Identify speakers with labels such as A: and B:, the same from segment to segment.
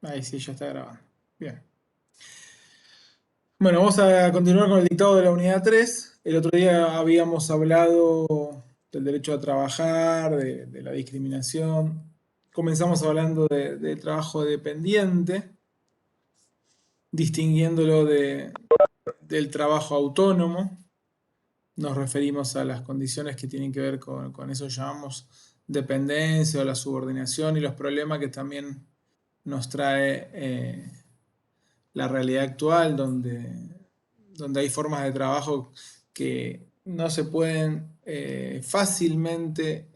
A: Ahí sí, ya está grabando. Bien. Bueno, vamos a continuar con el dictado de la unidad 3. El otro día habíamos hablado del derecho a trabajar, de la discriminación. Comenzamos hablando del trabajo dependiente, distinguiéndolo del trabajo autónomo. Nos referimos a las condiciones que tienen que ver con eso que llamamos dependencia o la subordinación y los problemas que también nos trae la realidad actual, donde hay formas de trabajo que no se pueden fácilmente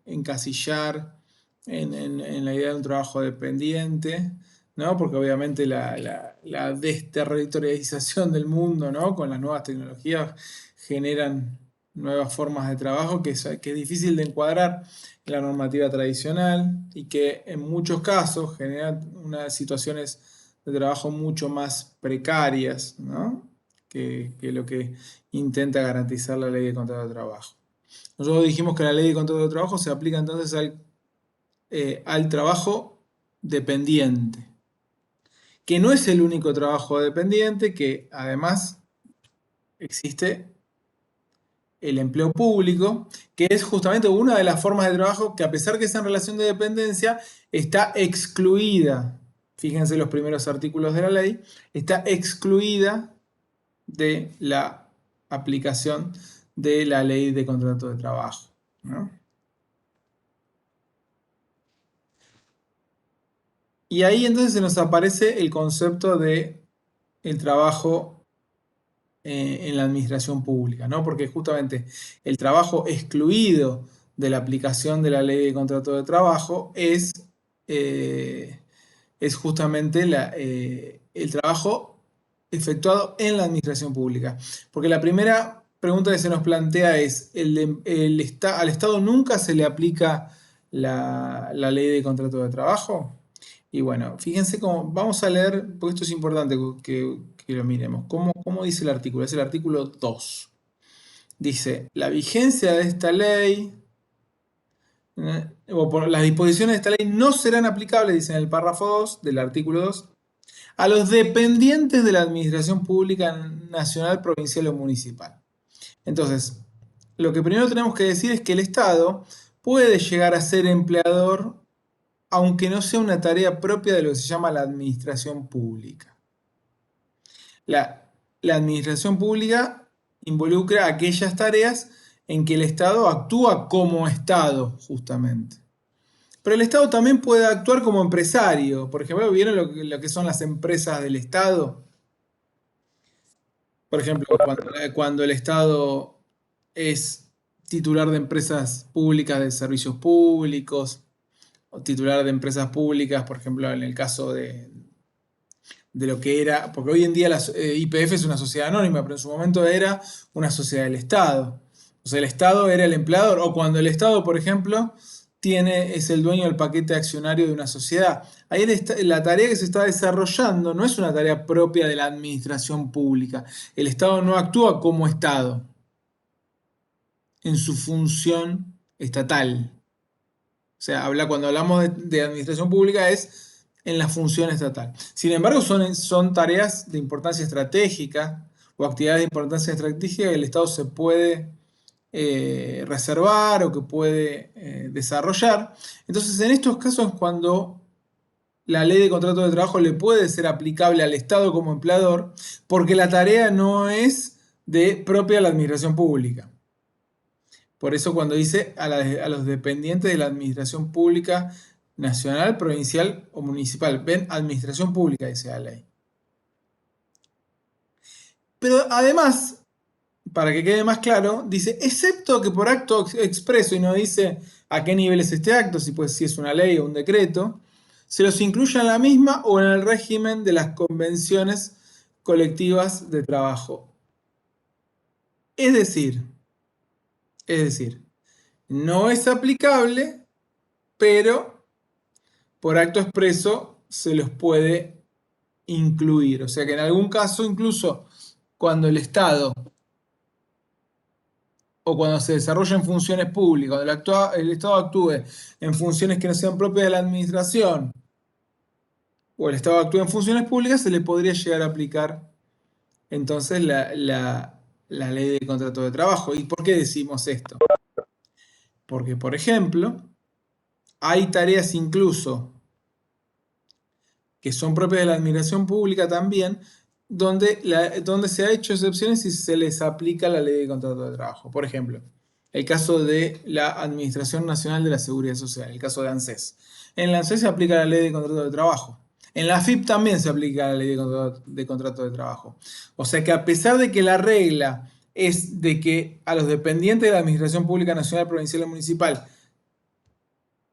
A: encasillar en la idea de un trabajo dependiente, ¿no? Porque obviamente la desterritorialización del mundo, ¿no? Con las nuevas tecnologías generan nuevas formas de trabajo que es difícil de encuadrar en la normativa tradicional y que en muchos casos generan unas situaciones de trabajo mucho más precarias, ¿no? que lo que intenta garantizar la ley de contrato de trabajo. Nosotros dijimos que la ley de contrato de trabajo se aplica entonces al trabajo dependiente, que no es el único trabajo dependiente, que además existe el empleo público, que es justamente una de las formas de trabajo que, a pesar que está en relación de dependencia, está excluida. Fíjense los primeros artículos de la ley, está excluida de la aplicación de la ley de contrato de trabajo, ¿no? Y ahí entonces se nos aparece el concepto de el trabajo en la administración pública, ¿no? Porque justamente el trabajo excluido de la aplicación de la ley de contrato de trabajo eh, es justamente el trabajo efectuado en la administración pública. Porque la primera pregunta que se nos plantea es, ¿al Estado nunca se le aplica la ley de contrato de trabajo? Y bueno, fíjense cómo, vamos a leer, porque esto es importante que lo miremos. ¿Cómo dice el artículo? Es el artículo 2. Dice, la vigencia de esta ley, o por las disposiciones de esta ley no serán aplicables, dice en el párrafo 2 del artículo 2, a los dependientes de la administración pública nacional, provincial o municipal. Entonces, lo que primero tenemos que decir es que el Estado puede llegar a ser empleador aunque no sea una tarea propia de lo que se llama la administración pública. La administración pública involucra aquellas tareas en que el Estado actúa como Estado, justamente. Pero el Estado también puede actuar como empresario. Por ejemplo, ¿vieron lo que son las empresas del Estado? Por ejemplo, cuando el Estado es titular de empresas públicas de servicios públicos, o titular de empresas públicas, por ejemplo, en el caso de lo que era, porque hoy en día la YPF es una sociedad anónima, pero en su momento era una sociedad del Estado. O sea, el Estado era el empleador, o cuando el Estado, por ejemplo, es el dueño del paquete accionario de una sociedad. Ahí la tarea que se está desarrollando no es una tarea propia de la administración pública. El Estado no actúa como Estado en su función estatal. O sea, cuando hablamos de administración pública es en la función estatal. Sin embargo, son tareas de importancia estratégica o actividades de importancia estratégica que el Estado se puede reservar o que puede desarrollar. Entonces, en estos casos, cuando la ley de contrato de trabajo le puede ser aplicable al Estado como empleador, porque la tarea no es propia de la administración pública. Por eso cuando dice a los dependientes de la administración pública nacional, provincial o municipal. Ven, administración pública, dice la ley. Pero además, para que quede más claro, dice, excepto que por acto expreso, y no dice a qué nivel es este acto, si es una ley o un decreto, se los incluya en la misma o en el régimen de las convenciones colectivas de trabajo. Es decir, no es aplicable, pero por acto expreso se los puede incluir. O sea que en algún caso, incluso cuando el Estado o cuando se desarrollen funciones públicas, cuando el Estado actúe en funciones que no sean propias de la administración, o el Estado actúa en funciones públicas, se le podría llegar a aplicar entonces la ley de contrato de trabajo. ¿Y por qué decimos esto? Porque, por ejemplo, hay tareas incluso que son propias de la administración pública también, donde se ha hecho excepciones y se les aplica la ley de contrato de trabajo. Por ejemplo, el caso de la Administración Nacional de la Seguridad Social, el caso de ANSES. En la ANSES se aplica la ley de contrato de trabajo. En la AFIP también se aplica la ley de contrato de trabajo. O sea que a pesar de que la regla es de que a los dependientes de la Administración Pública Nacional, Provincial y Municipal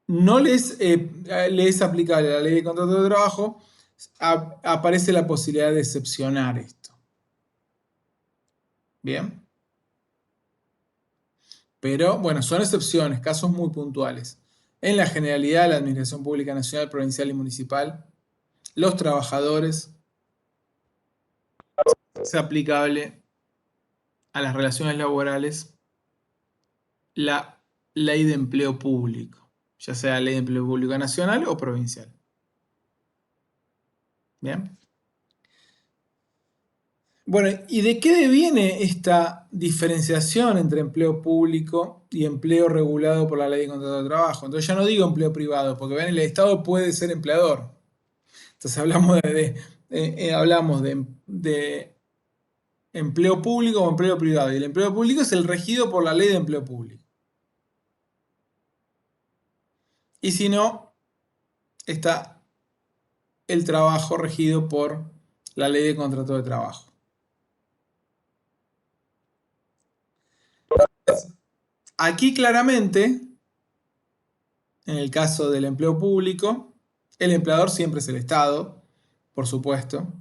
A: no les es aplicable la ley de contrato de trabajo, aparece la posibilidad de excepcionar esto. Bien. Pero bueno, son excepciones, casos muy puntuales. En la generalidad, la Administración Pública Nacional, Provincial y Municipal, los trabajadores, es aplicable a las relaciones laborales la ley de empleo público, ya sea ley de empleo público nacional o provincial. Bien. Bueno, ¿y de qué deviene esta diferenciación entre empleo público y empleo regulado por la ley de contrato de trabajo? Entonces ya no digo empleo privado, porque ven, el Estado puede ser empleador. Entonces hablamos de empleo público o empleo privado. Y el empleo público es el regido por la ley de empleo público. Y si no, está el trabajo regido por la ley de contrato de trabajo. Aquí claramente, en el caso del empleo público, el empleador siempre es el Estado, por supuesto.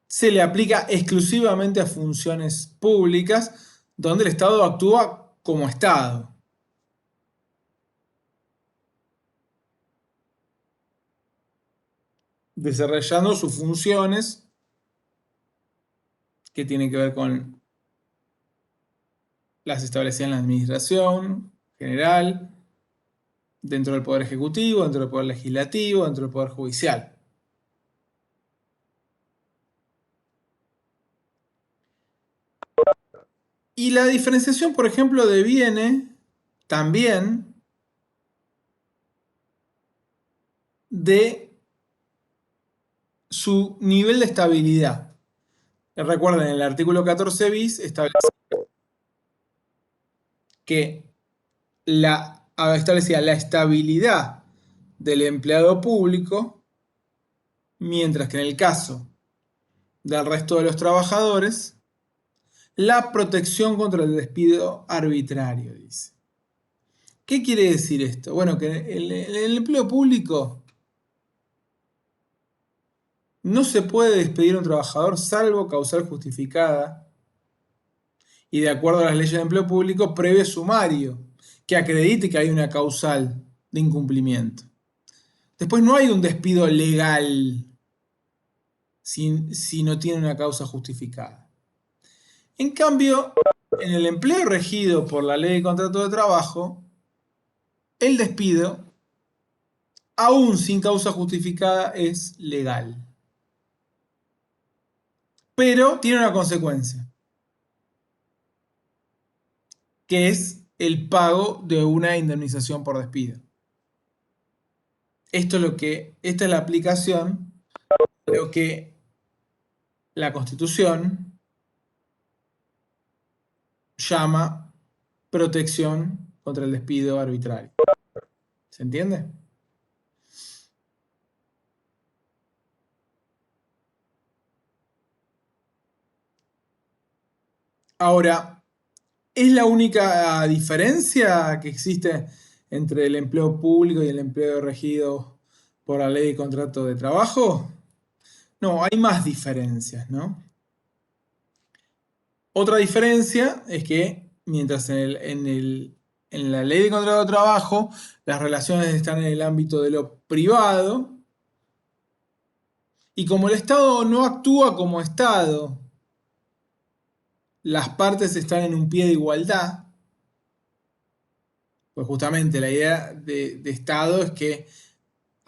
A: Se le aplica exclusivamente a funciones públicas donde el Estado actúa como Estado. Desarrollando sus funciones que tienen que ver con las establecidas en la administración general, dentro del Poder Ejecutivo, dentro del Poder Legislativo, dentro del Poder Judicial. Y la diferenciación, por ejemplo, deviene también de su nivel de estabilidad. Recuerden, el artículo 14 bis establece que establecía la estabilidad del empleado público, mientras que en el caso del resto de los trabajadores, la protección contra el despido arbitrario, dice. ¿Qué quiere decir esto? Bueno, que el empleo público no se puede despedir a un trabajador salvo causal justificada y de acuerdo a las leyes de empleo público previo sumario que acredite que hay una causal de incumplimiento. Después no hay un despido legal si no tiene una causa justificada. En cambio, en el empleo regido por la ley de contrato de trabajo, el despido, aún sin causa justificada, es legal. Pero tiene una consecuencia, que es el pago de una indemnización por despido. Esta es la aplicación de lo que la Constitución llama protección contra el despido arbitrario. ¿Se entiende? Ahora, ¿es la única diferencia que existe entre el empleo público y el empleo regido por la ley de contrato de trabajo? No, hay más diferencias, ¿no? Otra diferencia es que mientras en la ley de contrato de trabajo las relaciones están en el ámbito de lo privado, y como el Estado no actúa como Estado, las partes están en un pie de igualdad, pues justamente la idea de Estado es que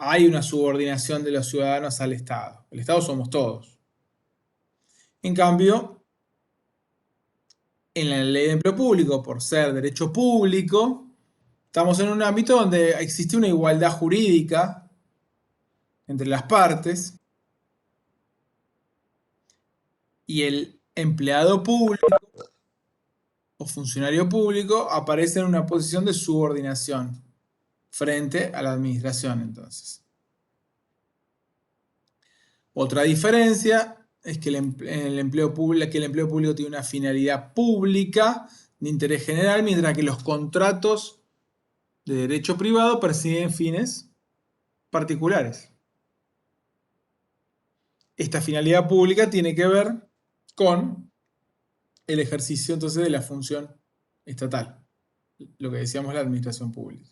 A: hay una subordinación de los ciudadanos al Estado. El Estado somos todos. En cambio, en la ley de empleo público, por ser derecho público, estamos en un ámbito donde existe una igualdad jurídica entre las partes y el empleado público o funcionario público aparece en una posición de subordinación frente a la administración, entonces. Otra diferencia es que el empleo público tiene una finalidad pública de interés general, mientras que los contratos de derecho privado persiguen fines particulares. Esta finalidad pública tiene que ver con el ejercicio entonces de la función estatal, lo que decíamos la administración pública.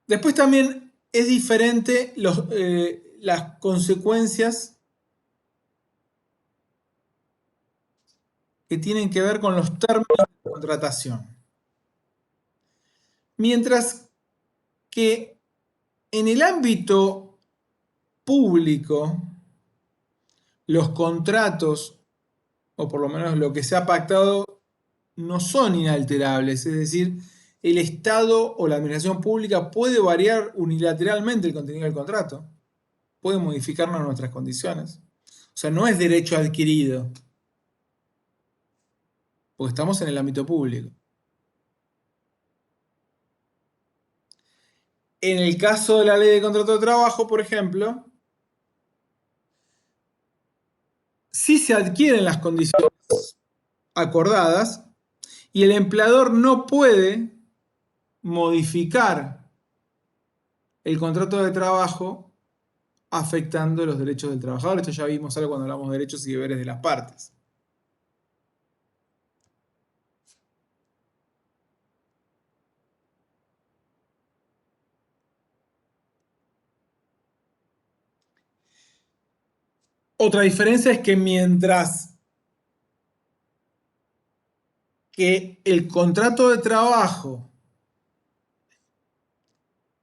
A: Después también es diferente las consecuencias que tienen que ver con los términos de contratación. Mientras que en el ámbito público, los contratos, o por lo menos lo que se ha pactado, no son inalterables. Es decir, el Estado o la administración pública puede variar unilateralmente el contenido del contrato, puede modificarnos nuestras condiciones. O sea, no es derecho adquirido, porque estamos en el ámbito público. En el caso de la ley de contrato de trabajo, por ejemplo, sí se adquieren las condiciones acordadas y el empleador no puede modificar el contrato de trabajo afectando los derechos del trabajador. Esto ya vimos algo cuando hablamos de derechos y deberes de las partes. Otra diferencia es que mientras que el contrato de trabajo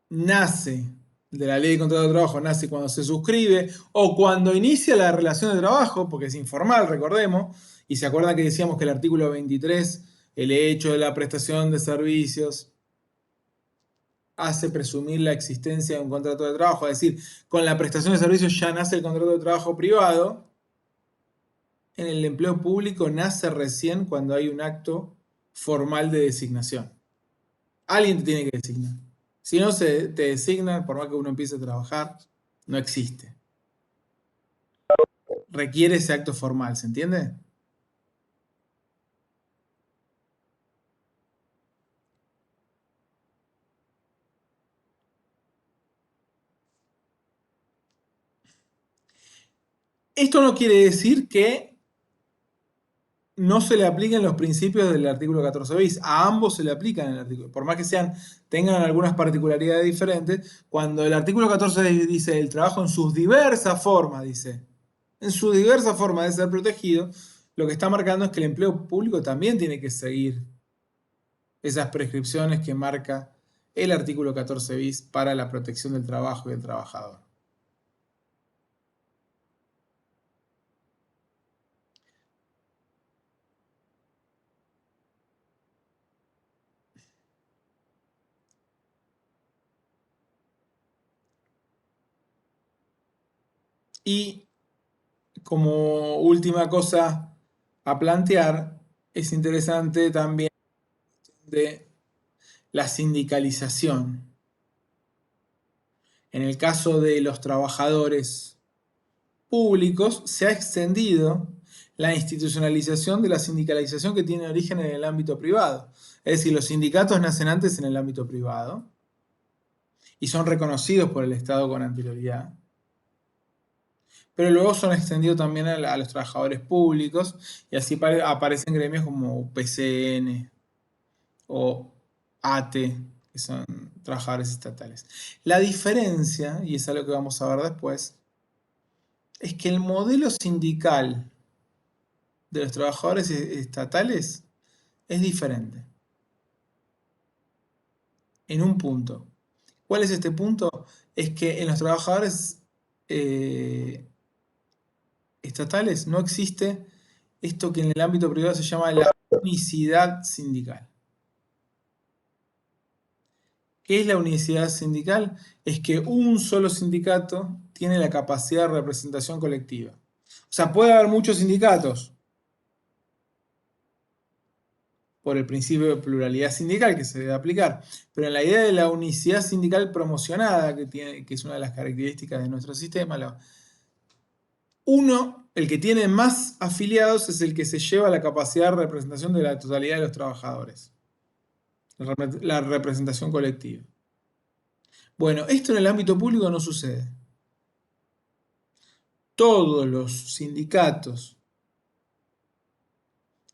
A: nace, de la ley de contrato de trabajo nace cuando se suscribe o cuando inicia la relación de trabajo, porque es informal, recordemos, y se acuerdan que decíamos que el artículo 23, el hecho de la prestación de servicios, hace presumir la existencia de un contrato de trabajo, es decir, con la prestación de servicios ya nace el contrato de trabajo privado. En el empleo público nace recién cuando hay un acto formal de designación. Alguien te tiene que designar. Si no te designan, por más que uno empiece a trabajar, no existe. Requiere ese acto formal, ¿se entiende? Esto no quiere decir que no se le apliquen los principios del artículo 14 bis. A ambos se le aplican el artículo. Por más que tengan algunas particularidades diferentes, cuando el artículo 14 dice el trabajo en sus diversas formas, dice, en su diversa forma de ser protegido, lo que está marcando es que el empleo público también tiene que seguir esas prescripciones que marca el artículo 14 bis para la protección del trabajo y del trabajador. Y como última cosa a plantear, es interesante también de la sindicalización. En el caso de los trabajadores públicos, se ha extendido la institucionalización de la sindicalización que tiene origen en el ámbito privado. Es decir, los sindicatos nacen antes en el ámbito privado y son reconocidos por el Estado con anterioridad, pero luego son extendidos también a los trabajadores públicos y así aparecen gremios como PCN o ATE, que son trabajadores estatales. La diferencia, y es algo que vamos a ver después, es que el modelo sindical de los trabajadores estatales es diferente. en un punto. ¿Cuál es este punto? Es que en los trabajadores estatales no existe esto que en el ámbito privado se llama la unicidad sindical. ¿Qué es la unicidad sindical? Es que un solo sindicato tiene la capacidad de representación colectiva. O sea, puede haber muchos sindicatos por el principio de pluralidad sindical que se debe aplicar, pero en la idea de la unicidad sindical promocionada, que es una de las características de nuestro sistema, el que tiene más afiliados es el que se lleva la capacidad de representación de la totalidad de los trabajadores, la representación colectiva. Bueno, esto en el ámbito público no sucede. Todos los sindicatos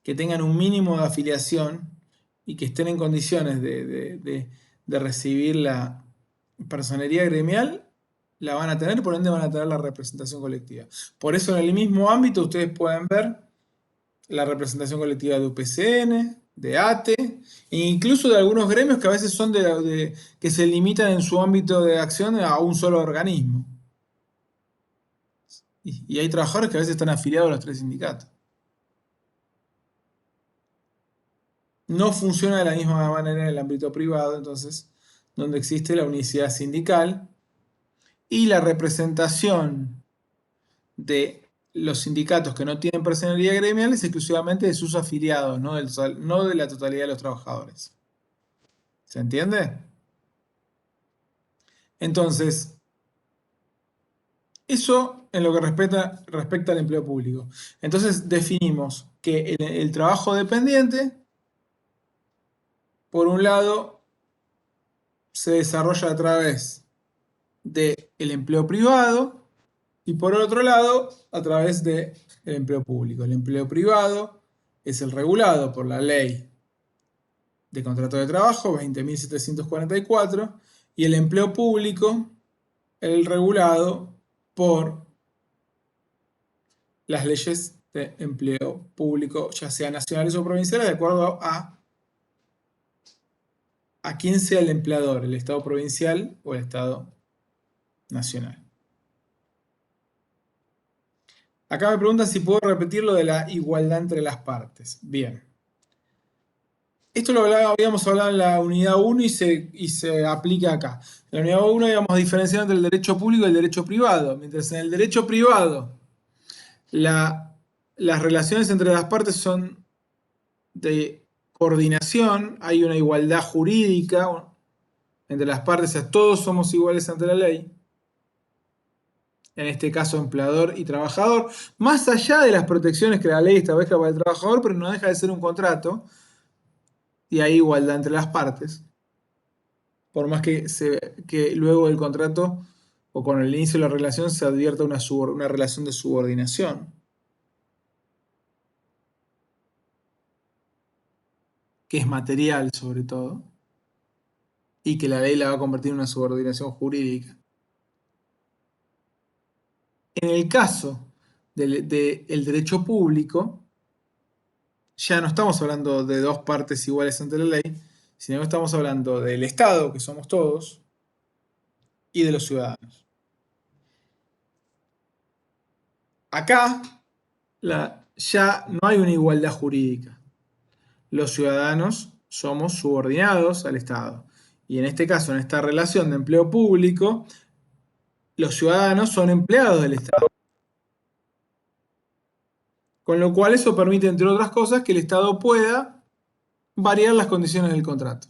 A: que tengan un mínimo de afiliación y que estén en condiciones de recibir la personería gremial, la van a tener, por ende van a tener la representación colectiva. Por eso en el mismo ámbito ustedes pueden ver la representación colectiva de UPCN, de ATE, e incluso de algunos gremios que a veces son que se limitan en su ámbito de acción a un solo organismo. Y hay trabajadores que a veces están afiliados a los tres sindicatos. No funciona de la misma manera en el ámbito privado, entonces, donde existe la unicidad sindical y la representación de los sindicatos que no tienen personería gremial es exclusivamente de sus afiliados, no de la totalidad de los trabajadores. ¿Se entiende? Entonces, eso en lo que respecta al empleo público. Entonces, definimos que el trabajo dependiente, por un lado, se desarrolla a través del empleo privado y por otro lado, a través del empleo público. El empleo privado es el regulado por la ley de contrato de trabajo 20.744 y el empleo público el regulado por las leyes de empleo público, ya sean nacionales o provinciales, de acuerdo a quién sea el empleador, el Estado provincial o el Estado nacional. Acá me preguntan si puedo repetir lo de la igualdad entre las partes. Bien. Esto lo habíamos hablado en la unidad 1 y se aplica acá. En la unidad 1 habíamos diferenciado entre el derecho público y el derecho privado. Mientras en el derecho privado las relaciones entre las partes son de coordinación, hay una igualdad jurídica entre las partes, o sea, todos somos iguales ante la ley. En este caso, empleador y trabajador, más allá de las protecciones que la ley establezca para el trabajador, pero no deja de ser un contrato y hay igualdad entre las partes. Por más que luego del contrato o con el inicio de la relación se advierta una relación de subordinación, que es material sobre todo, y que la ley la va a convertir en una subordinación jurídica. En el caso del derecho público, ya no estamos hablando de dos partes iguales ante la ley, sino que estamos hablando del Estado, que somos todos, y de los ciudadanos. Acá ya no hay una igualdad jurídica. Los ciudadanos somos subordinados al Estado. Y en este caso, en esta relación de empleo público, los ciudadanos son empleados del Estado. Con lo cual eso permite, entre otras cosas, que el Estado pueda variar las condiciones del contrato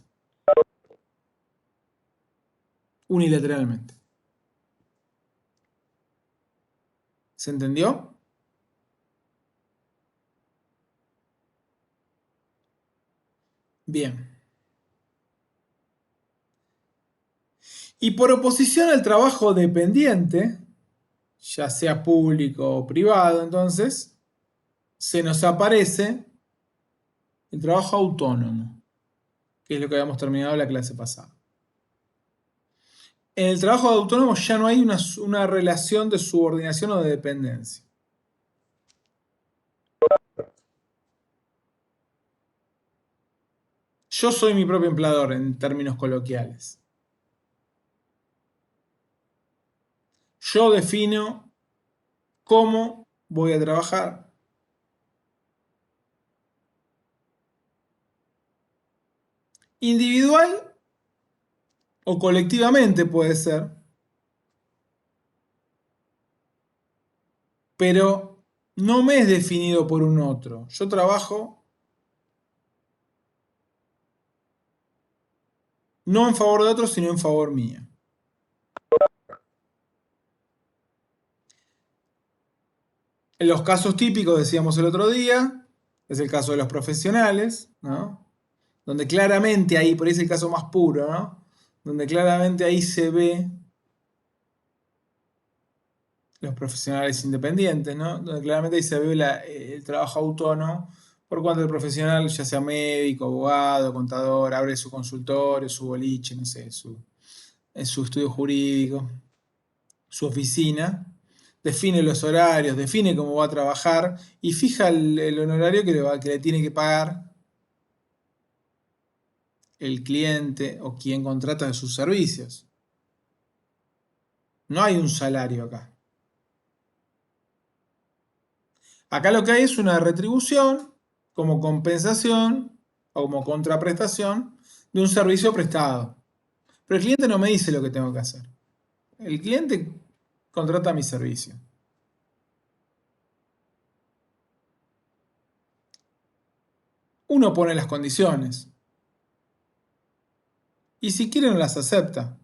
A: unilateralmente. ¿Se entendió? Bien. Y por oposición al trabajo dependiente, ya sea público o privado, entonces, se nos aparece el trabajo autónomo, que es lo que habíamos terminado la clase pasada. En el trabajo autónomo ya no hay una relación de subordinación o de dependencia. Yo soy mi propio empleador en términos coloquiales. Yo defino cómo voy a trabajar. Individual o colectivamente puede ser, pero no me es definido por un otro. Yo trabajo no en favor de otros, sino en favor mío. En los casos típicos, decíamos el otro día, es el caso de los profesionales, ¿no? Donde claramente ahí, por ahí es el caso más puro, ¿no? Donde claramente ahí se ve los profesionales independientes, ¿no? Donde claramente ahí se ve el trabajo autónomo, por cuanto el profesional, ya sea médico, abogado, contador, abre su consultorio, su boliche, no sé, en su estudio jurídico, su oficina, define los horarios, define cómo va a trabajar y fija el honorario que le tiene que pagar el cliente o quien contrata sus servicios. No hay un salario acá. Acá lo que hay es una retribución como compensación o como contraprestación de un servicio prestado. Pero el cliente no me dice lo que tengo que hacer. El cliente contrata mi servicio. Uno pone las condiciones y si quiere no las acepta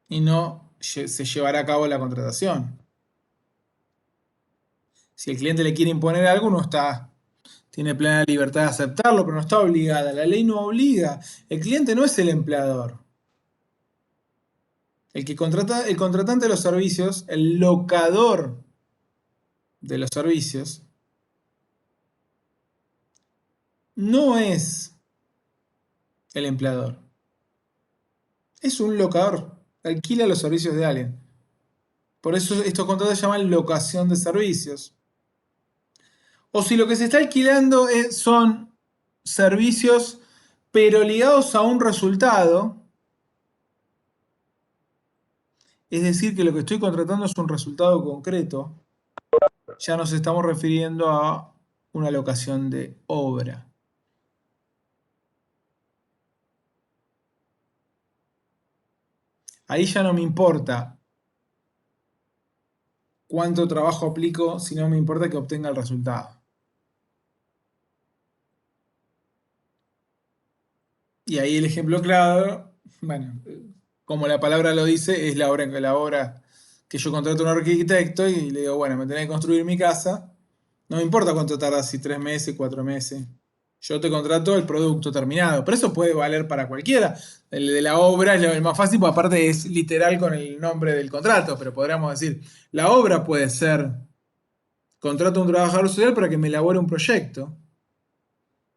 A: y no se llevará a cabo la contratación. Si el cliente le quiere imponer algo, uno tiene plena libertad de aceptarlo, pero no está obligada. La ley no obliga. El cliente no es el empleador. El contratante de los servicios, el locador de los servicios, no es el empleador. Es un locador. Alquila los servicios de alguien. Por eso estos contratos se llaman locación de servicios. O si lo que se está alquilando son servicios, pero ligados a un resultado, es decir, que lo que estoy contratando es un resultado concreto, ya nos estamos refiriendo a una locación de obra. Ahí ya no me importa cuánto trabajo aplico, sino me importa que obtenga el resultado. Y ahí el ejemplo claro, bueno, como la palabra lo dice, es la obra que yo contrato a un arquitecto y le digo, bueno, me tenés que construir mi casa. No me importa cuánto tarda, si 3 meses, 4 meses. Yo te contrato el producto terminado. Pero eso puede valer para cualquiera. El de la obra es el más fácil, porque aparte es literal con el nombre del contrato. Pero podríamos decir, la obra puede ser, contrato a un trabajador social para que me elabore un proyecto.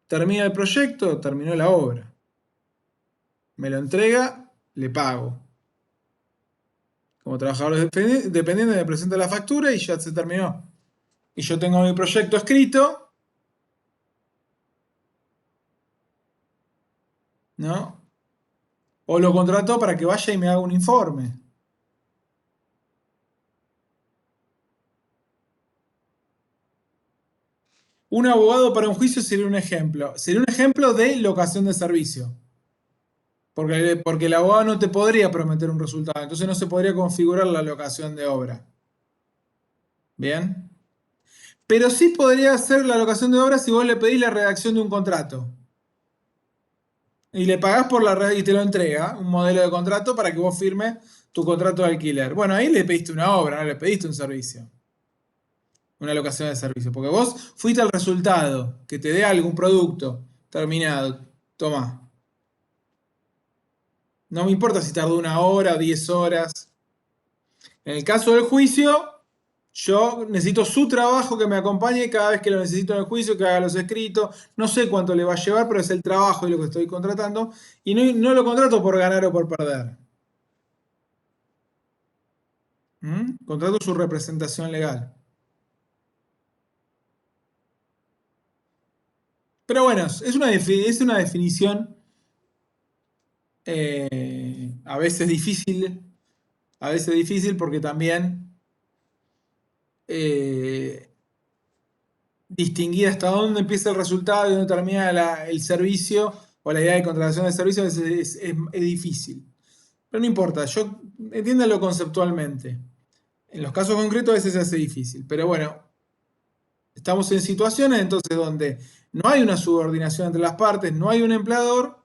A: Termina el proyecto, terminó la obra. Me lo entrega, le pago. Como trabajador dependiente me presenta la factura y ya se terminó. Y yo tengo mi proyecto escrito, ¿no? O lo contrato para que vaya y me haga un informe. Un abogado para un juicio sería un ejemplo. Sería un ejemplo de locación de servicio. Porque el abogado no te podría prometer un resultado. Entonces no se podría configurar la locación de obra. ¿Bien? Pero sí podría ser la locación de obra si vos le pedís la redacción de un contrato. Y le pagás y te lo entrega, un modelo de contrato para que vos firmes tu contrato de alquiler. Bueno, ahí le pediste una obra, no le pediste un servicio. Una locación de servicio. Porque vos fuiste al resultado, que te dé algún producto terminado. Toma. No me importa si tardó 1 hora o 10 horas. En el caso del juicio, yo necesito su trabajo que me acompañe cada vez que lo necesito en el juicio, que haga los escritos. No sé cuánto le va a llevar, pero es el trabajo y lo que estoy contratando. Y no lo contrato por ganar o por perder. ¿Mm? Contrato su representación legal. Pero bueno, es una definición a veces difícil porque también eh, distinguir hasta dónde empieza el resultado y dónde termina el servicio o la idea de contratación de servicio a veces es difícil. Pero no importa, yo entiéndalo conceptualmente. En los casos concretos a veces se hace difícil, pero bueno, estamos en situaciones entonces donde no hay una subordinación entre las partes, no hay un empleador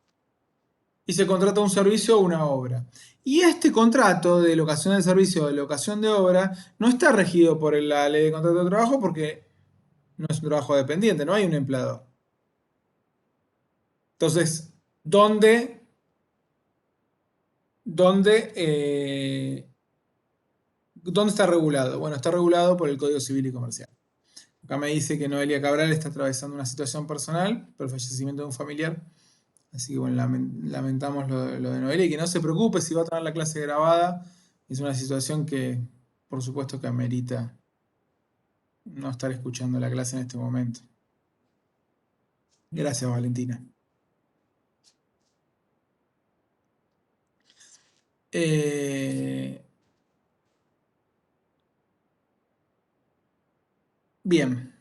A: y se contrata un servicio o una obra. Y este contrato de locación de servicio o de locación de obra no está regido por la ley de contrato de trabajo porque no es un trabajo dependiente, no hay un empleador. Entonces, ¿dónde, dónde, eh, ¿dónde está regulado? Bueno, está regulado por el Código Civil y Comercial. Acá me dice que Noelia Cabral está atravesando una situación personal por el fallecimiento de un familiar. Así que bueno, lamentamos lo de Noelia y que no se preocupe si va a tener la clase grabada. Es una situación que, por supuesto, que amerita no estar escuchando la clase en este momento. Gracias, Valentina. Eh, bien,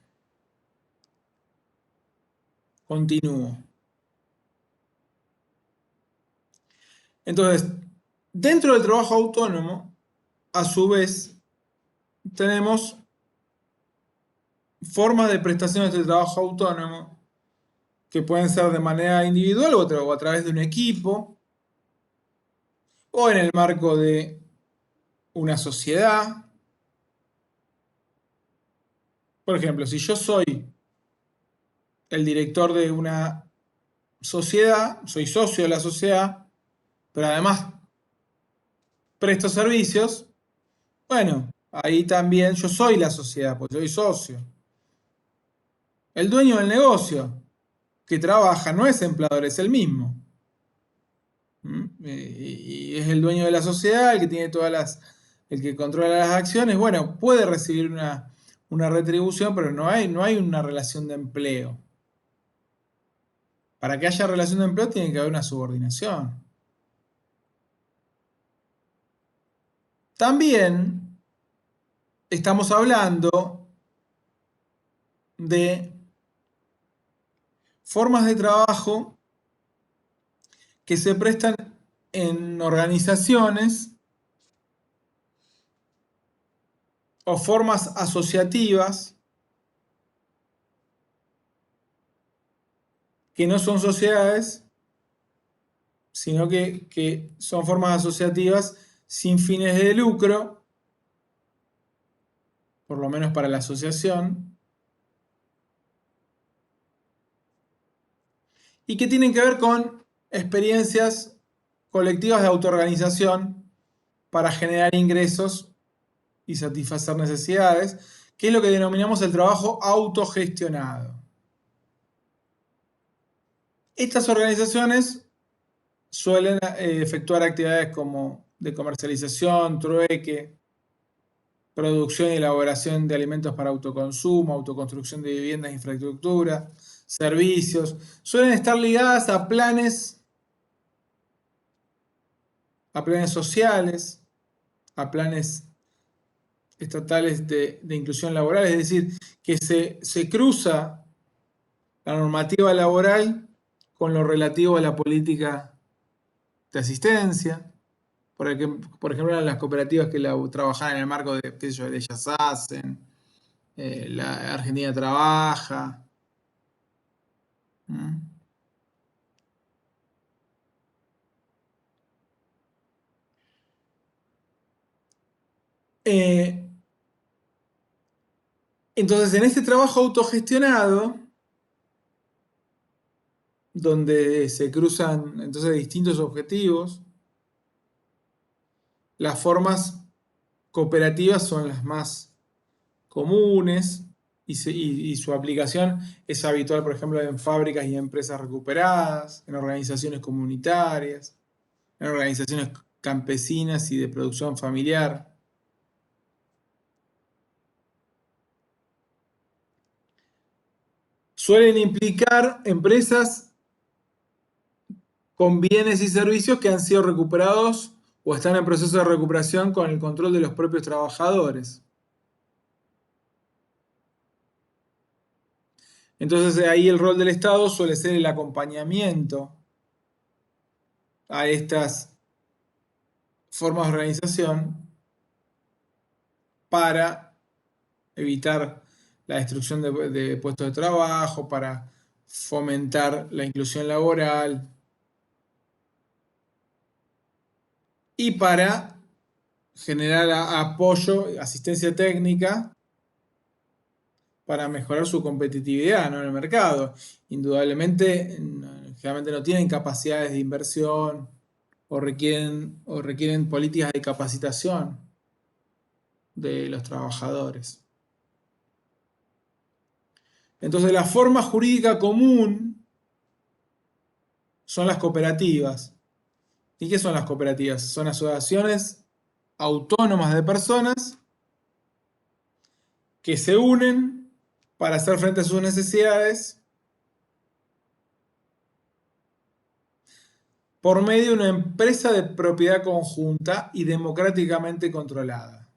A: continúo. Entonces, dentro del trabajo autónomo, a su vez, tenemos formas de prestaciones de trabajo autónomo que pueden ser de manera individual o a través de un equipo o en el marco de una sociedad. Por ejemplo, si yo soy el director de una sociedad, soy socio de la sociedad, pero además presto servicios, bueno, ahí también yo soy la sociedad, pues soy socio. El dueño del negocio que trabaja no es empleador, es el mismo. ¿Mm? Y es el dueño de la sociedad, el que tiene el que controla las acciones, bueno, puede recibir una retribución, pero no hay una relación de empleo. Para que haya relación de empleo tiene que haber una subordinación. También estamos hablando de formas de trabajo que se prestan en organizaciones o formas asociativas que no son sociedades, sino que son formas asociativas sin fines de lucro, por lo menos para la asociación, y que tienen que ver con experiencias colectivas de autoorganización para generar ingresos y satisfacer necesidades, que es lo que denominamos el trabajo autogestionado. Estas organizaciones suelen efectuar actividades como de comercialización, trueque, producción y elaboración de alimentos para autoconsumo, autoconstrucción de viviendas e infraestructura, servicios. Suelen estar ligadas a planes sociales, a planes estatales de inclusión laboral, es decir, que se cruza la normativa laboral con lo relativo a la política de asistencia. Por ejemplo, las cooperativas que trabajan en el marco de, qué sé yo, de Ellas Hacen, la Argentina Trabaja. ¿Mm? Eh, entonces, en este trabajo autogestionado, donde se cruzan entonces distintos objetivos, las formas cooperativas son las más comunes y su aplicación es habitual, por ejemplo, en fábricas y empresas recuperadas, en organizaciones comunitarias, en organizaciones campesinas y de producción familiar. suelen implicar empresas con bienes y servicios que han sido recuperados o están en proceso de recuperación con el control de los propios trabajadores. Entonces ahí el rol del Estado suele ser el acompañamiento a estas formas de organización para evitar la destrucción de puestos de trabajo, para fomentar la inclusión laboral y para generar apoyo, asistencia técnica para mejorar su competitividad, ¿no?, en el mercado. Indudablemente, generalmente no tienen capacidades de inversión o requieren políticas de capacitación de los trabajadores. Entonces, la forma jurídica común son las cooperativas. ¿Y qué son las cooperativas? Son asociaciones autónomas de personas que se unen para hacer frente a sus necesidades por medio de una empresa de propiedad conjunta y democráticamente controlada.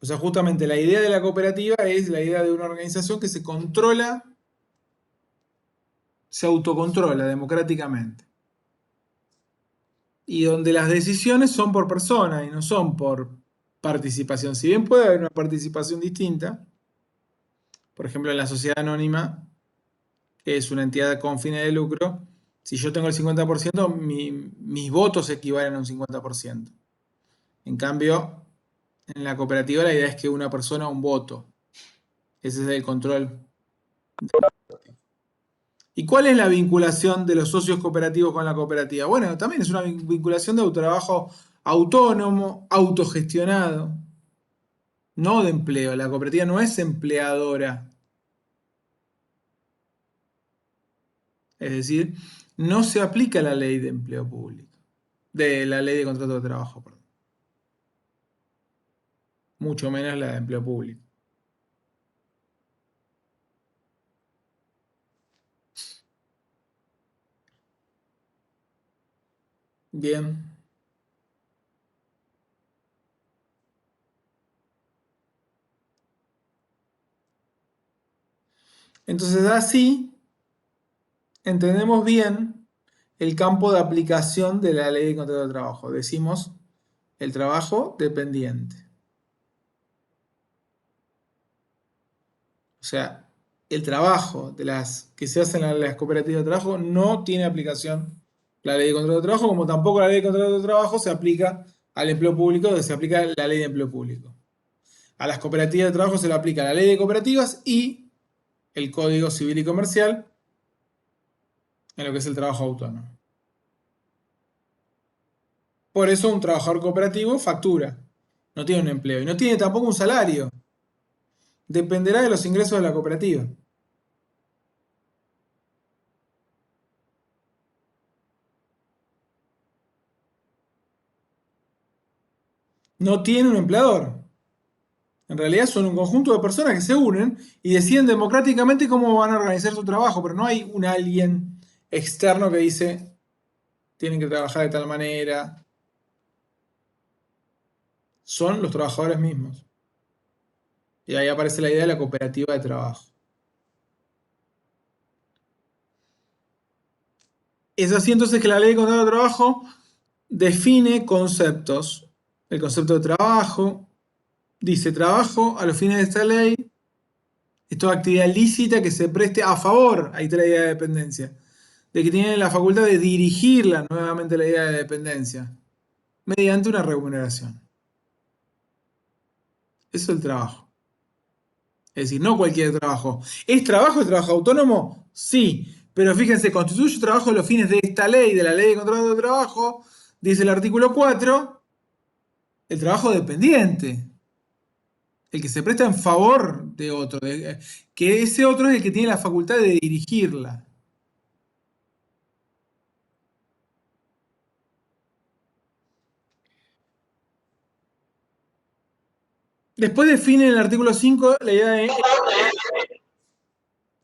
A: O sea, justamente la idea de la cooperativa es la idea de una organización que se controla, se autocontrola democráticamente. Y donde las decisiones son por persona y no son por participación. Si bien puede haber una participación distinta, por ejemplo, en la sociedad anónima, que es una entidad con fines de lucro, si yo tengo el 50%, mis votos equivalen a un 50%. En cambio, en la cooperativa la idea es que una persona, un voto. Ese es el control. ¿Y cuál es la vinculación de los socios cooperativos con la cooperativa? Bueno, también es una vinculación de trabajo autónomo, autogestionado, no de empleo. La cooperativa no es empleadora. Es decir, no se aplica la ley de empleo público, de la ley de contrato de trabajo, perdón. Mucho menos la de empleo público. Bien. Entonces así entendemos bien el campo de aplicación de la ley de contrato de trabajo. Decimos el trabajo dependiente. O sea, el trabajo de las que se hacen en las cooperativas de trabajo no tiene aplicación la ley de contrato de trabajo, como tampoco la ley de contrato de trabajo se aplica al empleo público, donde se aplica la ley de empleo público. A las cooperativas de trabajo se le aplica la ley de cooperativas y el Código Civil y Comercial en lo que es el trabajo autónomo. Por eso un trabajador cooperativo factura, no tiene un empleo y no tiene tampoco un salario. Dependerá de los ingresos de la cooperativa. No tiene un empleador. En realidad son un conjunto de personas que se unen y deciden democráticamente cómo van a organizar su trabajo, pero no hay un alguien externo que dice tienen que trabajar de tal manera. Son los trabajadores mismos. Y ahí aparece la idea de la cooperativa de trabajo. Es así entonces que la ley de contrato de trabajo define conceptos. El concepto de trabajo dice trabajo a los fines de esta ley es toda actividad lícita que se preste a favor, ahí está la idea de dependencia, de que tienen la facultad de dirigirla nuevamente la idea de dependencia, mediante una remuneración. Eso es el trabajo. Es decir, no cualquier trabajo. ¿Es trabajo el trabajo autónomo? Sí. Pero fíjense, constituye trabajo a los fines de esta ley, de la ley de contrato de trabajo, dice el artículo 4, el trabajo dependiente. El que se presta en favor de otro. Que ese otro es el que tiene la facultad de dirigirla. Después define en el artículo 5 la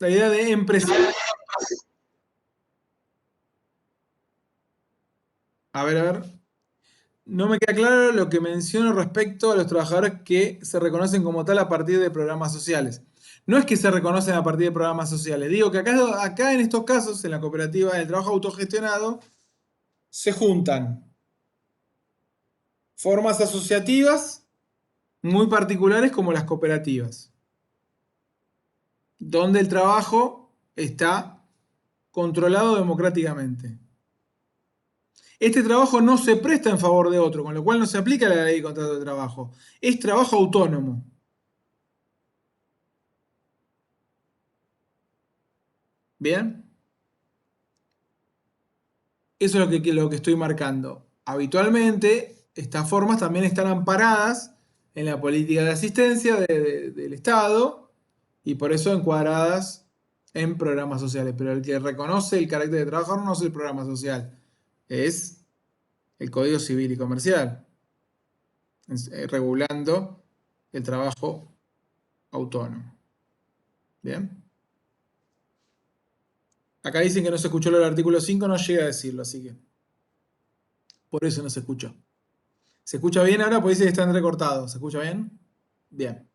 A: idea de empresa. A ver, a ver. No me queda claro lo que menciono respecto a los trabajadores que se reconocen como tal a partir de programas sociales. No es que se reconocen a partir de programas sociales. Digo que acá en estos casos, en la cooperativa, en el trabajo autogestionado, se juntan formas asociativas muy particulares como las cooperativas, donde el trabajo está controlado democráticamente. Este trabajo no se presta en favor de otro, con lo cual no se aplica la ley de contrato de trabajo. Es trabajo autónomo. ¿Bien? Eso es lo que estoy marcando. Habitualmente, estas formas también están amparadas en la política de asistencia del Estado y por eso encuadradas en programas sociales. Pero el que reconoce el carácter de trabajador no es el programa social, es el Código Civil y Comercial, regulando el trabajo autónomo. ¿Bien? Acá dicen que no se escuchó el artículo 5, no llega a decirlo, así que por eso no se escuchó. ¿Se escucha bien ahora? Pues dice que está entrecortado. ¿Se escucha bien? Bien.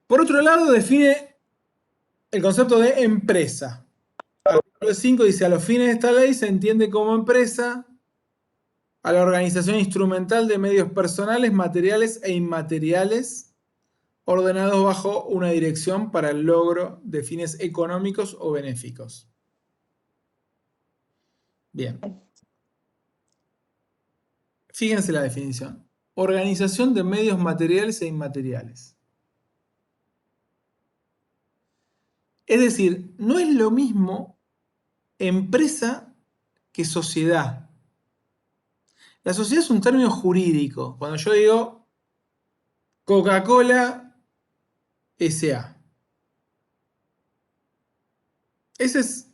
A: Por otro lado, define el concepto de empresa. Artículo 5 dice, a los fines de esta ley se entiende como empresa a la organización instrumental de medios personales, materiales e inmateriales ordenados bajo una dirección para el logro de fines económicos o benéficos. Bien. Fíjense la definición. Organización de medios materiales e inmateriales. Es decir, no es lo mismo empresa que sociedad. La sociedad es un término jurídico. Cuando yo digo Coca-Cola SA, ese es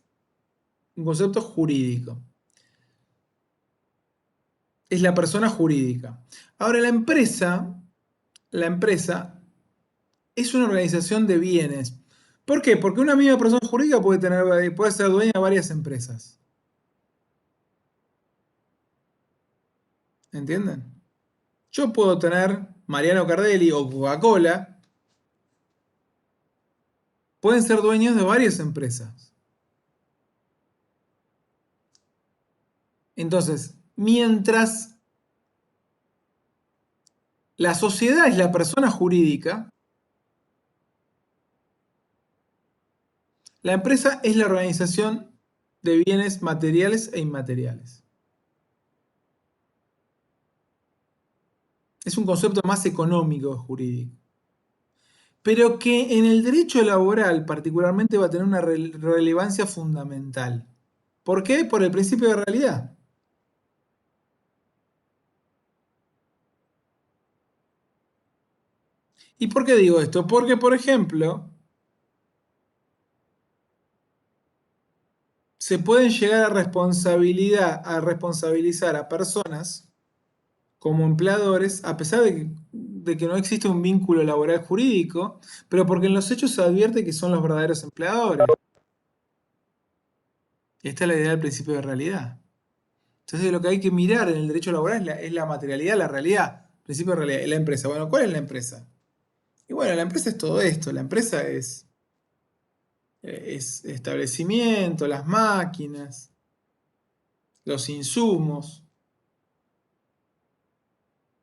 A: un concepto jurídico. Es la persona jurídica. Ahora, la empresa es una organización de bienes. ¿Por qué? Porque una misma persona jurídica puede ser dueña de varias empresas. ¿Entienden? Yo puedo tener Mariano Cardelli o Coca-Cola, pueden ser dueños de varias empresas. Entonces, mientras la sociedad es la persona jurídica, la empresa es la organización de bienes materiales e inmateriales. Es un concepto más económico jurídico, pero que en el derecho laboral particularmente va a tener una relevancia fundamental. ¿Por qué? Por el principio de realidad. ¿Y por qué digo esto? Porque, por ejemplo, se pueden llegar a responsabilizar a personas como empleadores, a pesar de que no existe un vínculo laboral jurídico, pero porque en los hechos se advierte que son los verdaderos empleadores. Esta es la idea del principio de realidad. Entonces lo que hay que mirar en el derecho laboral es la materialidad, la realidad. Principio de realidad, es la empresa. Bueno, ¿cuál es la empresa? Y bueno, la empresa es todo esto. La empresa es establecimiento, las máquinas, los insumos,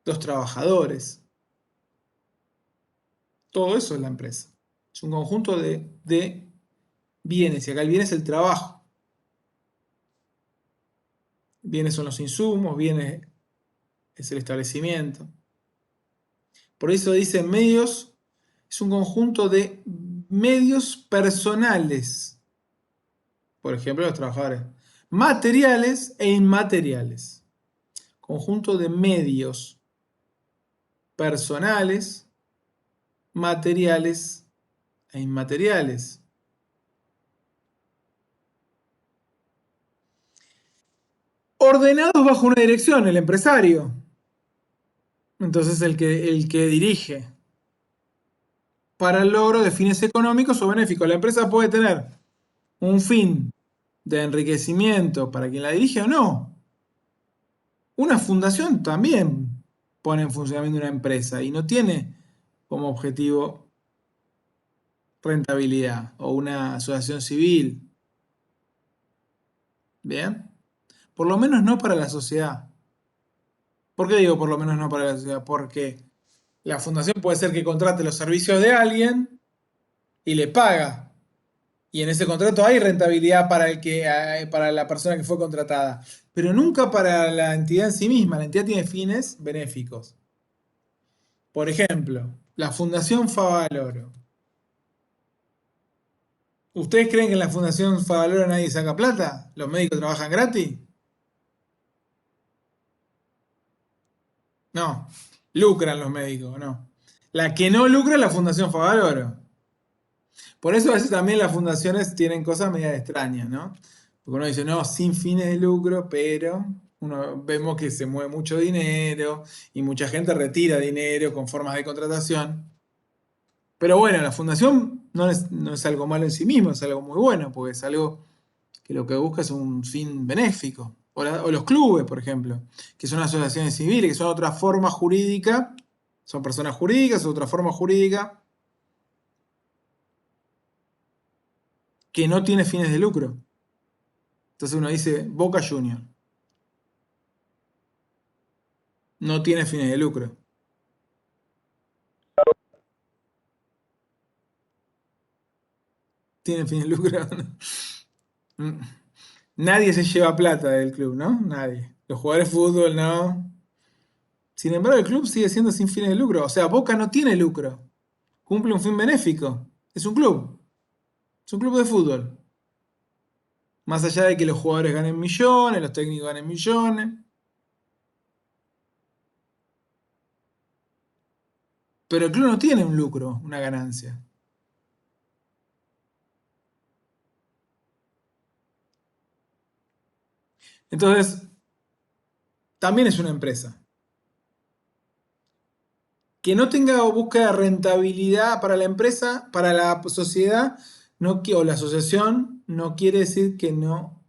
A: los trabajadores. Todo eso es la empresa. Es un conjunto de bienes. Y acá el bien es el trabajo. Bienes son los insumos, bienes es el establecimiento. Por eso dice medios, es un conjunto de medios personales. Por ejemplo, los trabajadores. Materiales e inmateriales. Conjunto de medios personales, materiales e inmateriales. Ordenados bajo una dirección, el empresario. Entonces el que dirige para el logro de fines económicos o benéficos. La empresa puede tener un fin de enriquecimiento para quien la dirige o no. Una fundación también pone en funcionamiento una empresa y no tiene como objetivo rentabilidad o una asociación civil. ¿Bien? Por lo menos no para la sociedad. ¿Por qué digo por lo menos no para la sociedad? Porque la fundación puede ser que contrate los servicios de alguien y le paga. Y en ese contrato hay rentabilidad para la persona que fue contratada, pero nunca para la entidad en sí misma. La entidad tiene fines benéficos. Por ejemplo, la Fundación Favaloro. ¿Ustedes creen que en la Fundación Favaloro nadie saca plata? ¿Los médicos trabajan gratis? No. Lucran los médicos, no. La que no lucra es la Fundación Favaloro. Por eso a veces también las fundaciones tienen cosas medio extrañas, ¿no? Porque uno dice, no, sin fines de lucro, pero vemos que se mueve mucho dinero y mucha gente retira dinero con formas de contratación. Pero bueno, la fundación no es algo malo en sí mismo, es algo muy bueno, porque es algo que lo que busca es un fin benéfico. O los clubes, por ejemplo, que son asociaciones civiles, que son otra forma jurídica, son personas jurídicas, otra forma jurídica que no tiene fines de lucro. Entonces uno dice Boca Junior, no tiene fines de lucro. ¿Tiene fines de lucro? Mm. Nadie se lleva plata del club, ¿no? Nadie. Los jugadores de fútbol, no. Sin embargo, el club sigue siendo sin fines de lucro. O sea, Boca no tiene lucro. Cumple un fin benéfico. Es un club. Es un club de fútbol. Más allá de que los jugadores ganen millones, los técnicos ganen millones. Pero el club no tiene un lucro, una ganancia. Entonces, también es una empresa. Que no tenga búsqueda de rentabilidad para la empresa, para la sociedad, no, o la asociación, no quiere decir que no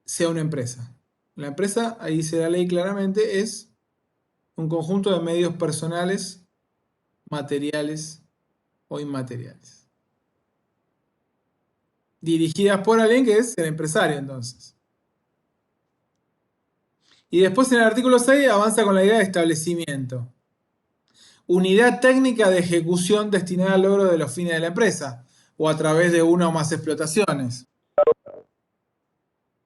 A: sea una empresa. La empresa, ahí dice la ley claramente, es un conjunto de medios personales, materiales o inmateriales. Dirigidas por alguien que es el empresario, entonces. Y después en el artículo 6 avanza con la idea de establecimiento. Unidad técnica de ejecución destinada al logro de los fines de la empresa o a través de una o más explotaciones.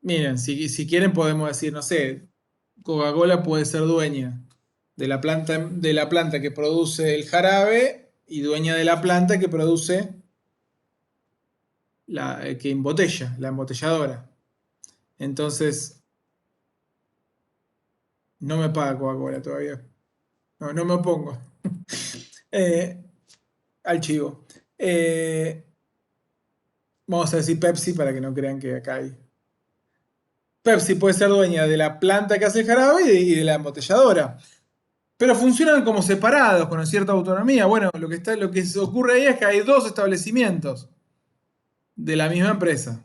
A: Miren, si quieren podemos decir, no sé, Coca-Cola puede ser dueña de la planta que produce el jarabe y dueña de la planta que produce que embotella, la embotelladora. Entonces, no me paga Coca-Cola todavía. No, no me opongo eh, al chivo. Eh, Vamos a decir Pepsi para que no crean que acá hay. Pepsi puede ser dueña de la planta que hace el jarabe y de la embotelladora. Pero funcionan como separados, con cierta autonomía. Bueno, lo que ocurre ahí es que hay dos establecimientos de la misma empresa.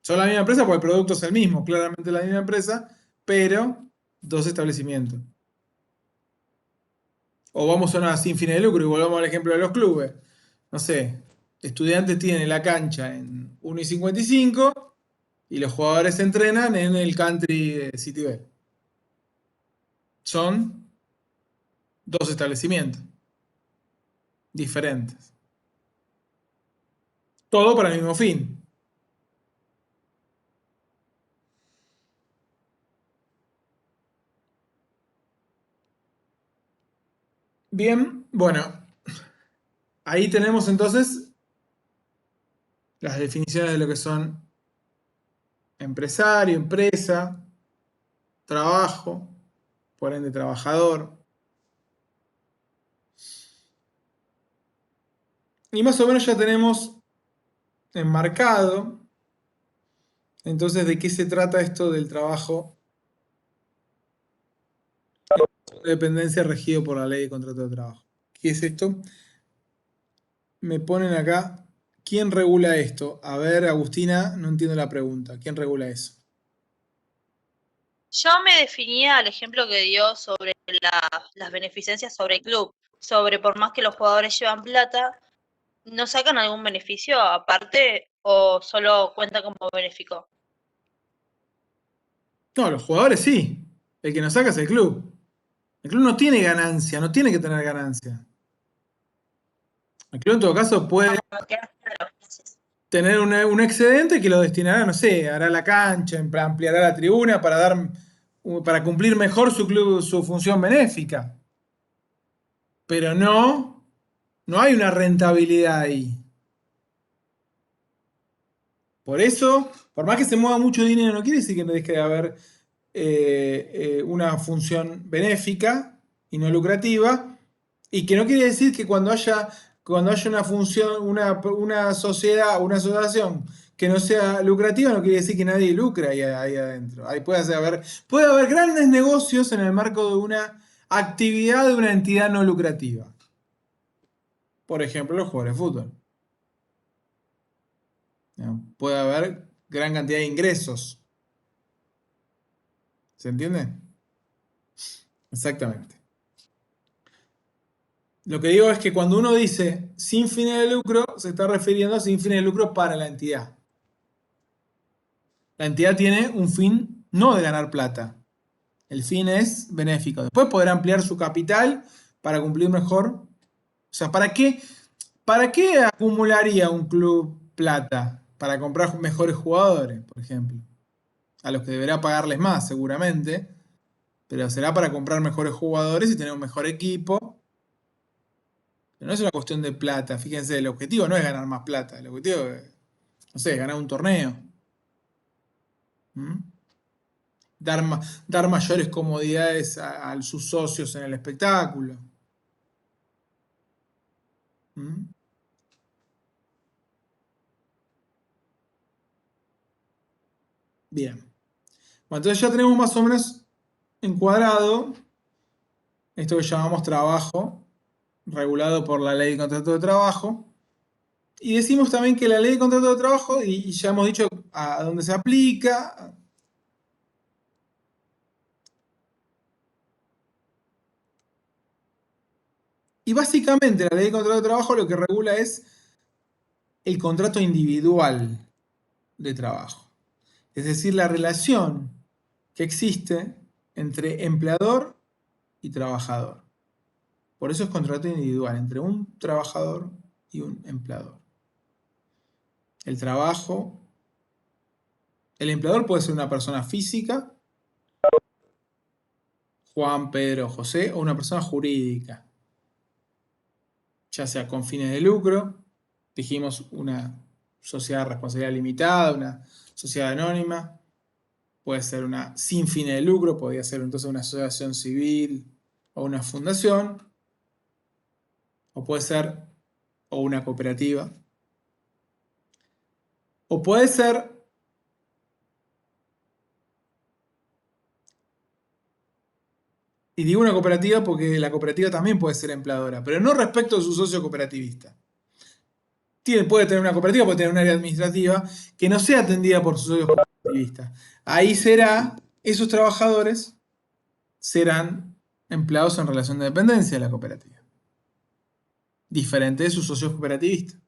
A: Son la misma empresa porque el producto es el mismo, claramente la misma empresa, pero dos establecimientos. O vamos a una sin fines de lucro y volvamos al ejemplo de los clubes. No sé, Estudiantes tienen la cancha en 1:55 y los jugadores se entrenan en el country de Citibel. Son dos establecimientos diferentes. Todo para el mismo fin. Bien, bueno, ahí tenemos entonces las definiciones de lo que son empresario, empresa, trabajo, por ende trabajador. Y más o menos ya tenemos enmarcado entonces de qué se trata esto del trabajo de dependencia regido por la ley de contrato de trabajo. ¿Qué es esto? Me ponen acá, ¿quién regula esto? A ver, Agustina, no entiendo la pregunta. ¿Quién regula eso?
B: Yo me definía al ejemplo que dio sobre las beneficencias sobre el club, sobre por más que los jugadores llevan plata, ¿no sacan algún beneficio aparte o solo cuenta como benéfico?
A: No, los jugadores sí. El que nos saca es el club. El club no tiene ganancia, no tiene que tener ganancia. El club en todo caso puede
B: Me queda claro.
A: tener un excedente que lo destinará, no sé, hará la cancha, ampliará la tribuna para cumplir mejor su club, su función benéfica. Pero no hay una rentabilidad ahí. Por eso, por más que se mueva mucho dinero, no quiere decir que no deje de haber una función benéfica y no lucrativa, y que no quiere decir que cuando haya una función, una sociedad, una asociación que no sea lucrativa, no quiere decir que nadie lucra ahí adentro. Ahí puede haber grandes negocios en el marco de una actividad de una entidad no lucrativa. Por ejemplo, los jugadores de fútbol. ¿No? Puede haber gran cantidad de ingresos. ¿Se entiende? Exactamente. Lo que digo es que cuando uno dice sin fines de lucro, se está refiriendo a sin fines de lucro para la entidad. La entidad tiene un fin no de ganar plata. El fin es benéfico. Después poder ampliar su capital para cumplir mejor. O sea, ¿para qué acumularía un club plata? Para comprar mejores jugadores, por ejemplo. A los que deberá pagarles más, seguramente. Pero será para comprar mejores jugadores y tener un mejor equipo. Pero no es una cuestión de plata. Fíjense, el objetivo no es ganar más plata. El objetivo es, no sé, ganar un torneo. ¿Mm? Dar mayores comodidades a sus socios en el espectáculo. ¿Mm? Bien. Bueno, entonces ya tenemos más o menos encuadrado esto que llamamos trabajo, regulado por la ley de contrato de trabajo. Y decimos también que la ley de contrato de trabajo, y ya hemos dicho a dónde se aplica. Y básicamente la ley de contrato de trabajo lo que regula es el contrato individual de trabajo. Es decir, la relación que existe entre empleador y trabajador. Por eso es contrato individual entre un trabajador y un empleador. El trabajo, el empleador puede ser una persona física, Juan, Pedro, José, o una persona jurídica, ya sea con fines de lucro, dijimos una sociedad de responsabilidad limitada, una sociedad anónima, puede ser una sin fines de lucro, podría ser entonces una asociación civil o una fundación, o puede ser o una cooperativa, o puede ser, y digo una cooperativa porque la cooperativa también puede ser empleadora, pero no respecto de su socio cooperativista. Puede tener una cooperativa, puede tener un área administrativa que no sea atendida por sus socios cooperativistas. Ahí esos trabajadores serán empleados en relación de dependencia de la cooperativa, diferente de sus socios cooperativistas,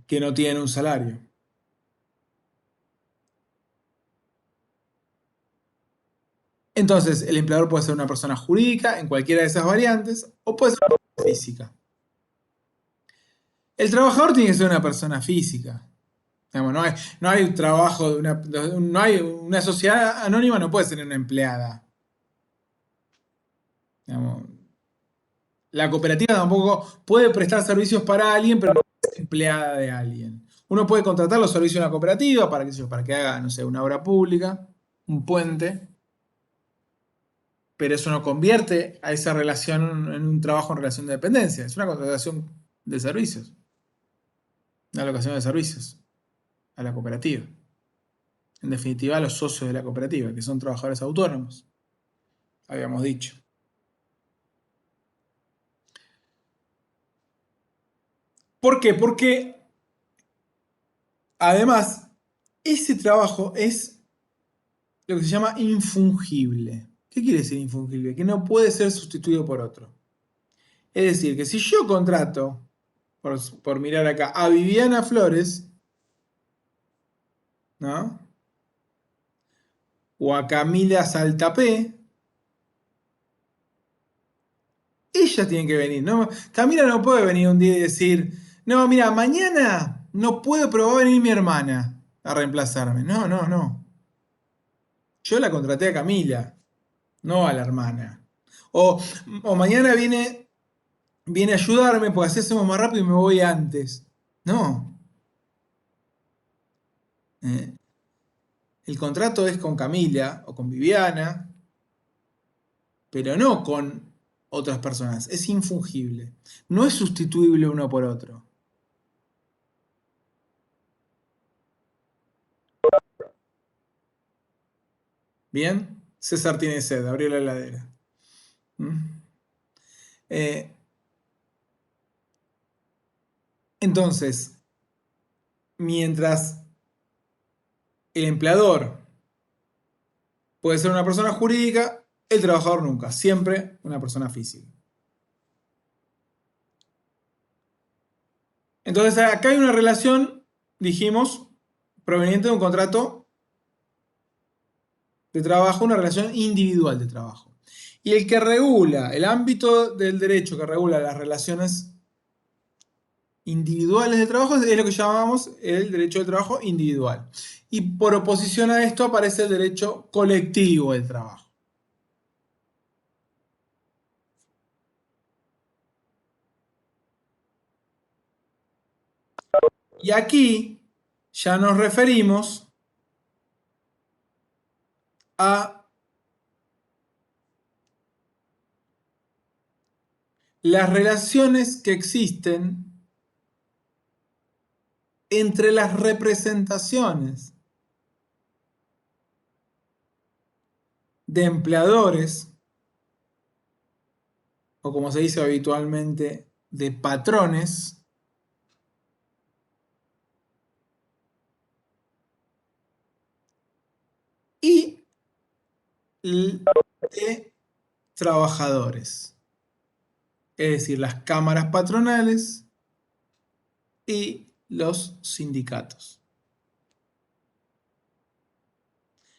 A: que no tienen un salario. Entonces, el empleador puede ser una persona jurídica en cualquiera de esas variantes o puede ser una persona física. El trabajador tiene que ser una persona física. Digamos, no hay un trabajo no hay una sociedad anónima, no puede ser una empleada. Digamos, la cooperativa tampoco puede prestar servicios para alguien, pero no es empleada de alguien. Uno puede contratar los servicios de una cooperativa para que haga, no sé, una obra pública, un puente, pero eso no convierte a esa relación en un trabajo en relación de dependencia. Es una contratación de servicios, una alocación de servicios a la cooperativa. En definitiva, a los socios de la cooperativa, que son trabajadores autónomos. habíamos dicho. ¿Por qué? Porque además ese trabajo es lo que se llama infungible. ¿Qué quiere decir infungible? Que no puede ser sustituido por otro. Es decir, que si yo contrato, por mirar acá, a Viviana Flores, ¿no? O a Camila Saltapé, ella tiene que venir, ¿no? Camila no puede venir un día y decir, no, mira, mañana no puedo, pero va a venir mi hermana a reemplazarme. No, no, no. Yo la contraté a Camila, no a la hermana. O, o mañana viene a ayudarme porque así hacemos más rápido y me voy antes. No. Eh, el contrato es con Camila o con Viviana, pero no con otras personas. Es infungible. No es sustituible uno por otro. ¿Bien? César tiene sed, abrió la heladera. ¿Mm? Eh, entonces, mientras el empleador puede ser una persona jurídica, el trabajador nunca, siempre una persona física. Entonces, acá hay una relación, dijimos, proveniente de un contrato de trabajo, una relación individual de trabajo. Y el que regula, el ámbito del derecho que regula las relaciones individuales de trabajo es lo que llamamos el derecho del trabajo individual. Y por oposición a esto aparece el derecho colectivo del trabajo. Y aquí ya nos referimos a las relaciones que existen entre las representaciones de empleadores, o como se dice habitualmente, de patrones, y de trabajadores, es decir, las cámaras patronales y los sindicatos.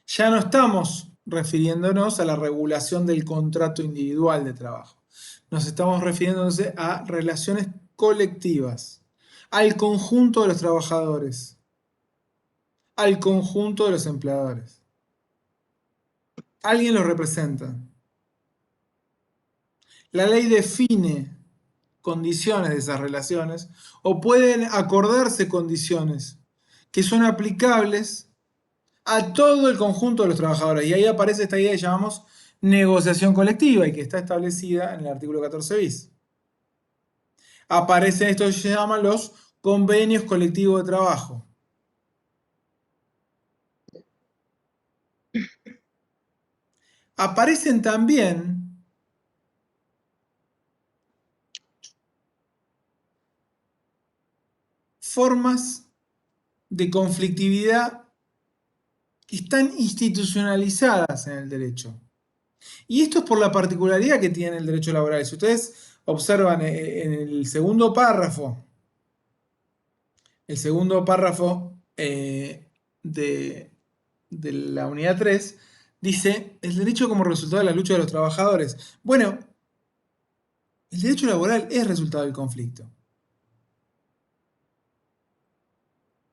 A: Ya no estamos refiriéndonos a la regulación del contrato individual de trabajo. Nos estamos refiriéndose a relaciones colectivas, al conjunto de los trabajadores, al conjunto de los empleadores. Alguien los representa. La ley define condiciones de esas relaciones o pueden acordarse condiciones que son aplicables a todo el conjunto de los trabajadores. Y ahí aparece esta idea que llamamos negociación colectiva y que está establecida en el artículo 14 bis. Aparecen esto que se llaman los convenios colectivos de trabajo. Aparecen también formas de conflictividad que están institucionalizadas en el derecho. Y esto es por la particularidad que tiene el derecho laboral. Si ustedes observan en el segundo párrafo de la unidad 3, dice el derecho como resultado de la lucha de los trabajadores. Bueno, el derecho laboral es resultado del conflicto.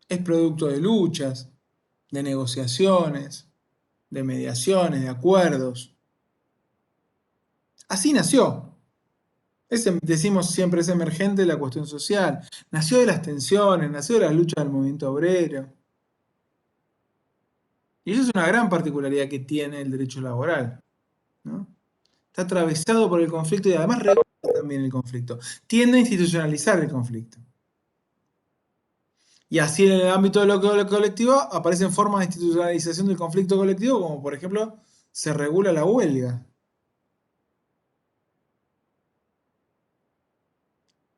A: Es producto de luchas, de negociaciones, de mediaciones, de acuerdos. Así nació. Decimos siempre, es emergente de la cuestión social. Nació de las tensiones, nació de las luchas del movimiento obrero. Y eso es una gran particularidad que tiene el derecho laboral, ¿no? Está atravesado por el conflicto y además regula también el conflicto. Tiende a institucionalizar el conflicto. Y así en el ámbito de lo colectivo aparecen formas de institucionalización del conflicto colectivo, como por ejemplo se regula la huelga.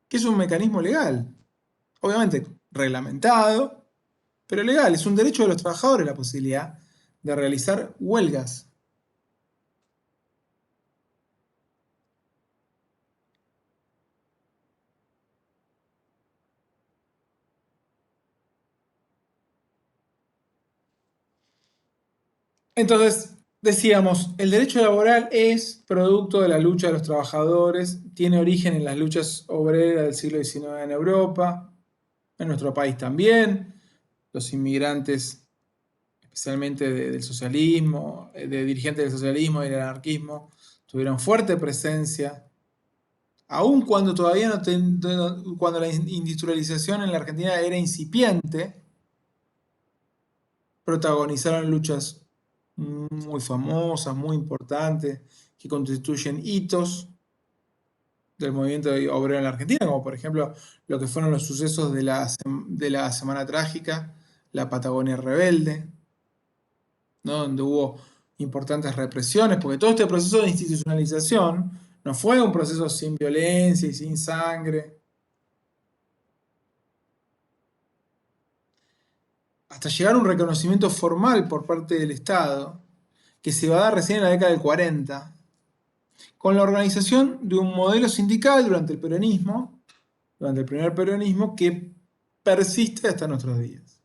A: que es un mecanismo legal, obviamente reglamentado, pero legal. Es un derecho de los trabajadores la posibilidad de realizar huelgas. Entonces, decíamos, el derecho laboral es producto de la lucha de los trabajadores, tiene origen en las luchas obreras del siglo XIX en Europa, en nuestro país también. Los inmigrantes, especialmente del socialismo, de dirigentes del socialismo y del anarquismo, tuvieron fuerte presencia, aun cuando todavía cuando la industrialización en la Argentina era incipiente, protagonizaron luchas muy famosas, muy importantes, que constituyen hitos del movimiento obrero en la Argentina, como por ejemplo lo que fueron los sucesos de la Semana Trágica, la Patagonia Rebelde, ¿no? Donde hubo importantes represiones, porque todo este proceso de institucionalización no fue un proceso sin violencia y sin sangre, hasta llegar a un reconocimiento formal por parte del Estado, que se va a dar recién en la década del 40, con la organización de un modelo sindical durante el primer peronismo, que persiste hasta nuestros días.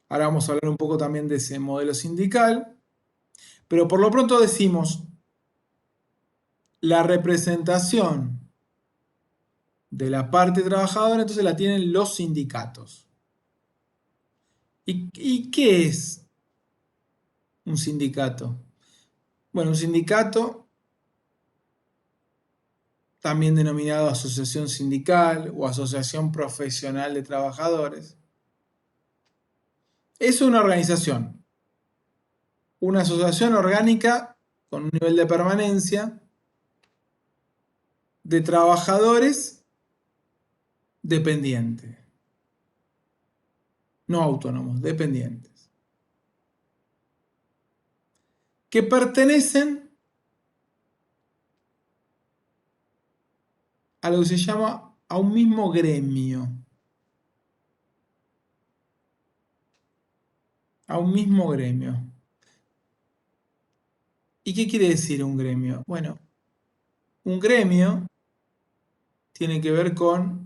A: Ahora vamos a hablar un poco también de ese modelo sindical, pero por lo pronto decimos, la representación de la parte trabajadora entonces la tienen los sindicatos. ¿Y qué es un sindicato? Bueno, un sindicato, también denominado asociación sindical o asociación profesional de trabajadores, es una asociación orgánica con un nivel de permanencia de trabajadores dependientes, no autónomos, dependientes, que pertenecen a lo que se llama a un mismo gremio, a un mismo gremio. ¿Y qué quiere decir un gremio? Bueno, un gremio tiene que ver con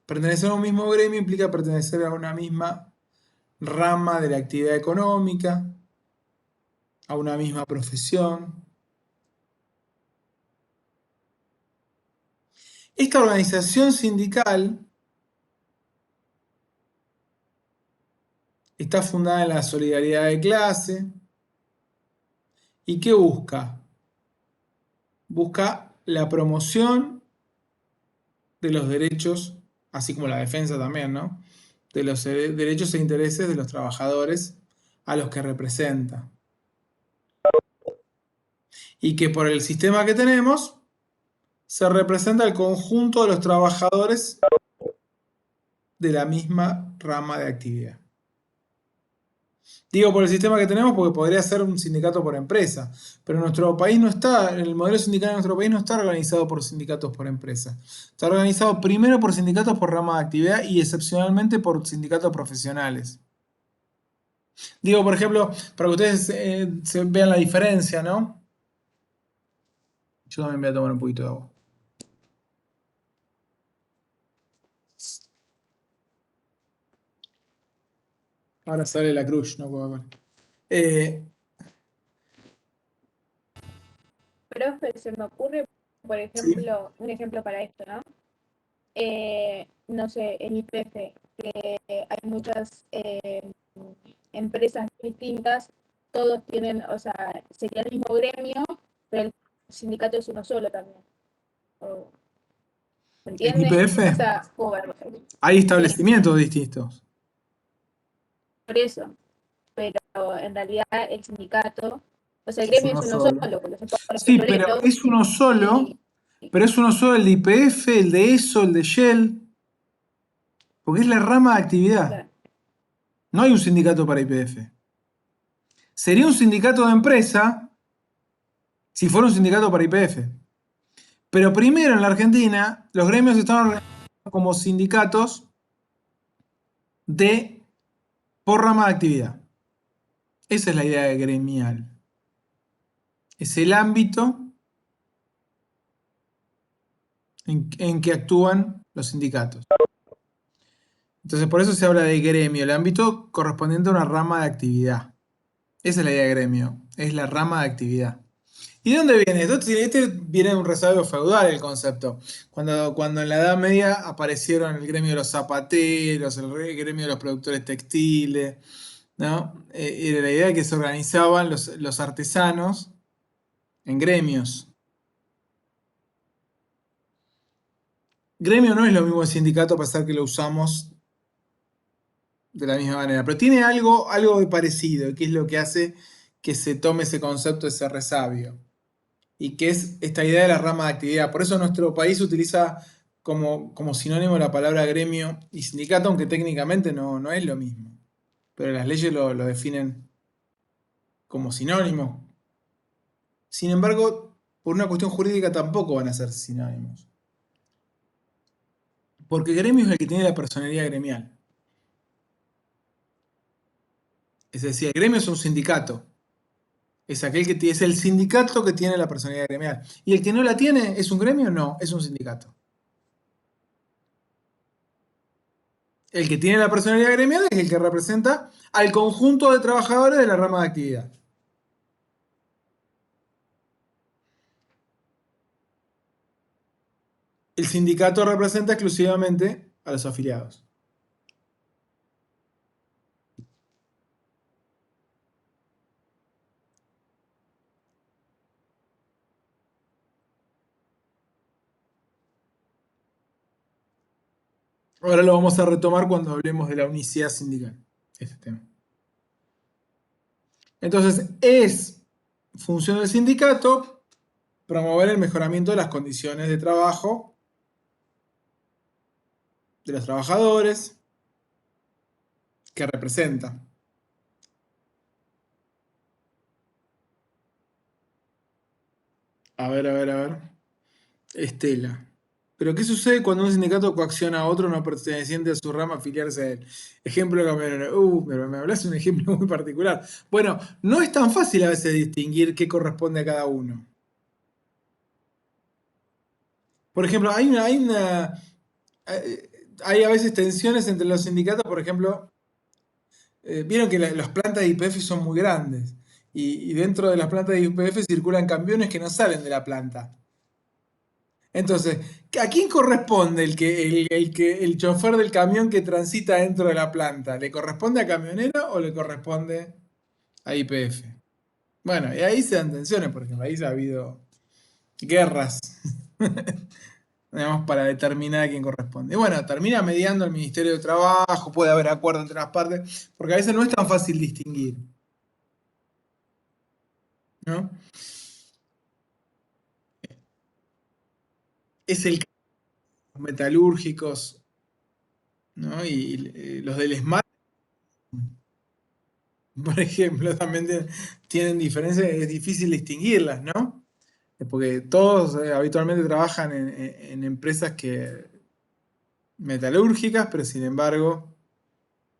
A: pertenecer a un mismo gremio implica pertenecer a una misma rama de la actividad económica, a una misma profesión. Esta organización sindical está fundada en la solidaridad de clase. ¿Y qué busca? Busca la promoción de los derechos, así como la defensa también, ¿no? De los derechos e intereses de los trabajadores a los que representa. Y que por el sistema que tenemos se representa el conjunto de los trabajadores de la misma rama de actividad. Digo por el sistema que tenemos porque podría ser un sindicato por empresa, pero nuestro país no está, el modelo sindical de nuestro país no está organizado por sindicatos por empresa. Está organizado primero por sindicatos por rama de actividad y excepcionalmente por sindicatos profesionales. Digo, por ejemplo, para que ustedes se vean la diferencia, ¿no? Yo también voy a tomar un poquito de agua. Ahora sale la cruz, no puedo ver.
C: Profe, se me ocurre, por
A: Sí.
C: ejemplo, un ejemplo para esto, ¿no? No sé, en IPF, que hay muchas empresas distintas, todos tienen, o sea, sería el mismo gremio, pero el sindicato es uno solo también. ¿Me
A: En
C: entiende?
A: YPF
C: O sea,
A: hay
C: sí,
A: establecimientos distintos.
C: por eso. Pero en realidad el sindicato, o sea, el
A: Es
C: gremio
A: uno
C: es uno
A: solo.
C: solo, porque son todos los
A: Sí, pero
C: petroleros
A: es uno solo,
C: y
A: pero es uno solo el de YPF, el de ESO, el de Shell, porque es la rama de actividad.
C: claro,
A: No hay un sindicato para YPF. Sería un sindicato de empresa si fuera un sindicato para YPF. Pero primero en la Argentina, los gremios estaban organizados como sindicatos por rama de actividad. Esa es la idea de gremial. Es el ámbito en que actúan los sindicatos. Entonces, por eso se habla de gremio, el ámbito correspondiente a una rama de actividad. Esa es la idea de gremio, es la rama de actividad. ¿Y de dónde viene? Este viene de un resabio feudal el concepto. Cuando en la Edad Media aparecieron el gremio de los zapateros, el gremio de los productores textiles, ¿no? Era la idea de que se organizaban los artesanos en gremios. Gremio no es lo mismo que sindicato, a pesar que lo usamos de la misma manera, pero tiene algo de parecido, que es lo que hace que se tome ese concepto, ese resabio, y que es esta idea de la rama de actividad. Por eso nuestro país utiliza como sinónimo la palabra gremio y sindicato, aunque técnicamente no es lo mismo, pero las leyes lo definen como sinónimo. Sin embargo, por una cuestión jurídica tampoco van a ser sinónimos, porque gremio es el que tiene la personalidad gremial. Es decir, el gremio es un sindicato. Es es el sindicato que tiene la personalidad gremial. ¿Y el que no la tiene es un gremio? No, es un sindicato. El que tiene la personalidad gremial es el que representa al conjunto de trabajadores de la rama de actividad. El sindicato representa exclusivamente a los afiliados. Ahora lo vamos a retomar cuando hablemos de la unicidad sindical, este tema. Entonces, es función del sindicato promover el mejoramiento de las condiciones de trabajo de los trabajadores que representa. A ver. Estela. Pero ¿qué sucede cuando un sindicato coacciona a otro no perteneciente a su rama a afiliarse a él? Ejemplo camionero. Pero me hablas de un ejemplo muy particular. Bueno, no es tan fácil a veces distinguir qué corresponde a cada uno. Por ejemplo, hay a veces tensiones entre los sindicatos, por ejemplo, vieron que las plantas de YPF son muy grandes y dentro de las plantas de YPF circulan camiones que no salen de la planta. Entonces, ¿a quién corresponde el chofer del camión que transita dentro de la planta? ¿Le corresponde a camionero o le corresponde a YPF? Bueno, y ahí se dan tensiones, porque en el país ha habido guerras, digamos, para determinar a quién corresponde. Y bueno, termina mediando el Ministerio de Trabajo, puede haber acuerdo entre las partes, porque a veces no es tan fácil distinguir, ¿no? Es el caso de los metalúrgicos, ¿no? Y los del ESMAD, por ejemplo, también tienen diferencias, es difícil distinguirlas, ¿no? Porque todos habitualmente trabajan en empresas metalúrgicas, pero sin embargo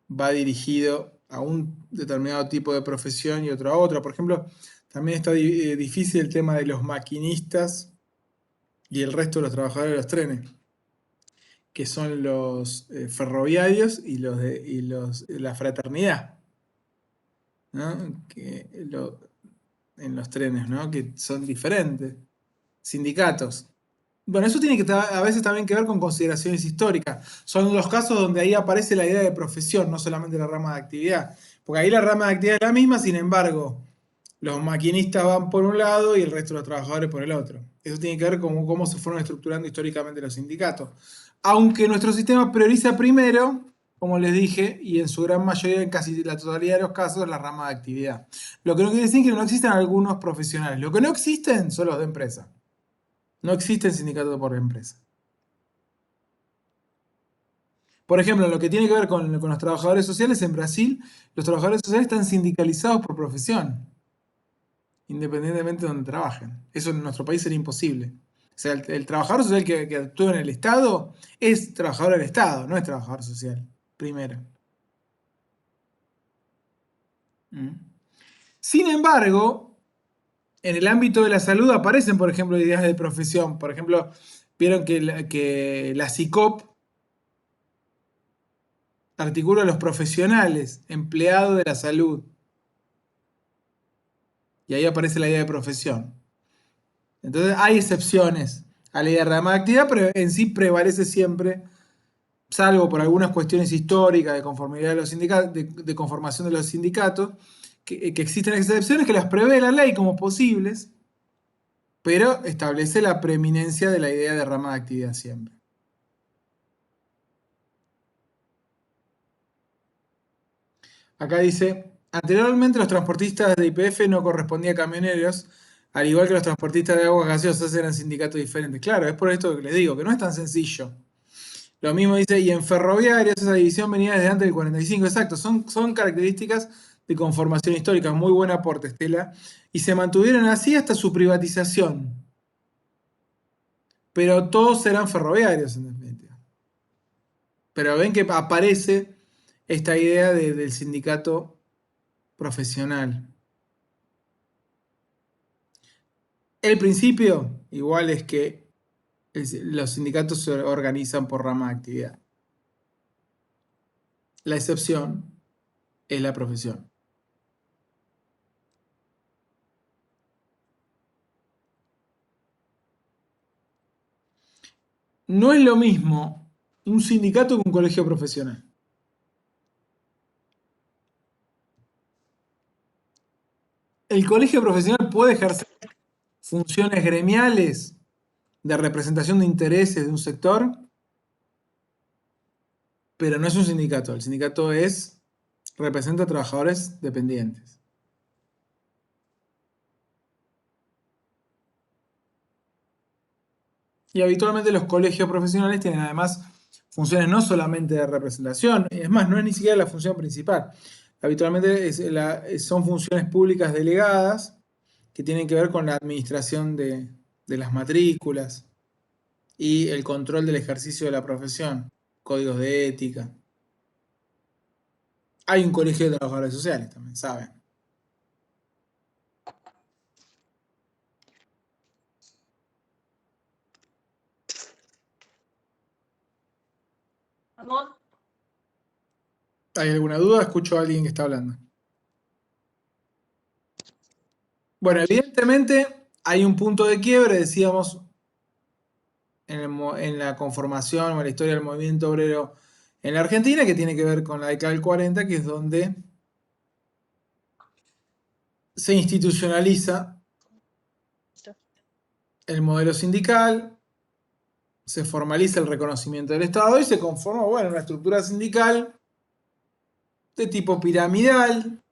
A: va dirigido a un determinado tipo de profesión y otro a otra. Por ejemplo, también está difícil el tema de los maquinistas y el resto de los trabajadores de los trenes, que son los ferroviarios y la fraternidad, ¿no? En los trenes, ¿no? Que son diferentes sindicatos. Bueno, eso tiene que a veces también que ver con consideraciones históricas. Son los casos donde ahí aparece la idea de profesión, no solamente la rama de actividad. Porque ahí la rama de actividad es la misma, sin embargo, los maquinistas van por un lado y el resto de los trabajadores por el otro. Eso tiene que ver con cómo se fueron estructurando históricamente los sindicatos. Aunque nuestro sistema prioriza primero, como les dije, y en su gran mayoría, en casi la totalidad de los casos, la rama de actividad. Lo que no quiere decir que no existen algunos profesionales. Lo que no existen son los de empresa. No existen sindicatos por empresa. Por ejemplo, en lo que tiene que ver con los trabajadores sociales, en Brasil, los trabajadores sociales están sindicalizados por profesión. independientemente de donde trabajen. Eso en nuestro país sería imposible. O sea, el trabajador social que actúa en el Estado es trabajador del Estado, no es trabajador social, primero. Sin embargo, en el ámbito de la salud aparecen, por ejemplo, ideas de profesión. Por ejemplo, vieron que la SICOP articula a los profesionales, empleados de la salud. Y ahí aparece la idea de profesión. Entonces hay excepciones a la idea de rama de actividad, pero en sí prevalece siempre, salvo por algunas cuestiones históricas de conformidad de los sindicatos, de conformación de los sindicatos, que existen excepciones que las prevé la ley como posibles, pero establece la preeminencia de la idea de rama de actividad siempre. Acá dice, anteriormente los transportistas de YPF no correspondían a camioneros, al igual que los transportistas de aguas gaseosas eran sindicatos diferentes. Claro, es por esto que les digo, que no es tan sencillo. Lo mismo dice, y en ferroviarios esa división venía desde antes del 45, exacto, son características de conformación histórica, muy buen aporte, Estela, y se mantuvieron así hasta su privatización. Pero todos eran ferroviarios, en definitiva. Pero ven que aparece esta idea del sindicato profesional. El principio, igual, es que los sindicatos se organizan por rama de actividad. La excepción es la profesión. No es lo mismo un sindicato que un colegio profesional. El colegio profesional puede ejercer funciones gremiales de representación de intereses de un sector, pero no es un sindicato. El sindicato representa a trabajadores dependientes. Y habitualmente los colegios profesionales tienen además funciones no solamente de representación, es más, no es ni siquiera la función principal. Habitualmente son funciones públicas delegadas que tienen que ver con la administración de las matrículas y el control del ejercicio de la profesión, códigos de ética. Hay un colegio de trabajadores sociales también, ¿saben?
B: Amor.
A: ¿Hay alguna duda? Escucho a alguien que está hablando. Bueno, evidentemente hay un punto de quiebre, decíamos, en la conformación o en la historia del movimiento obrero en la Argentina, que tiene que ver con la década del 40, que es donde se institucionaliza el modelo sindical, se formaliza el reconocimiento del Estado y se conforma, bueno, una estructura sindical de tipo piramidal,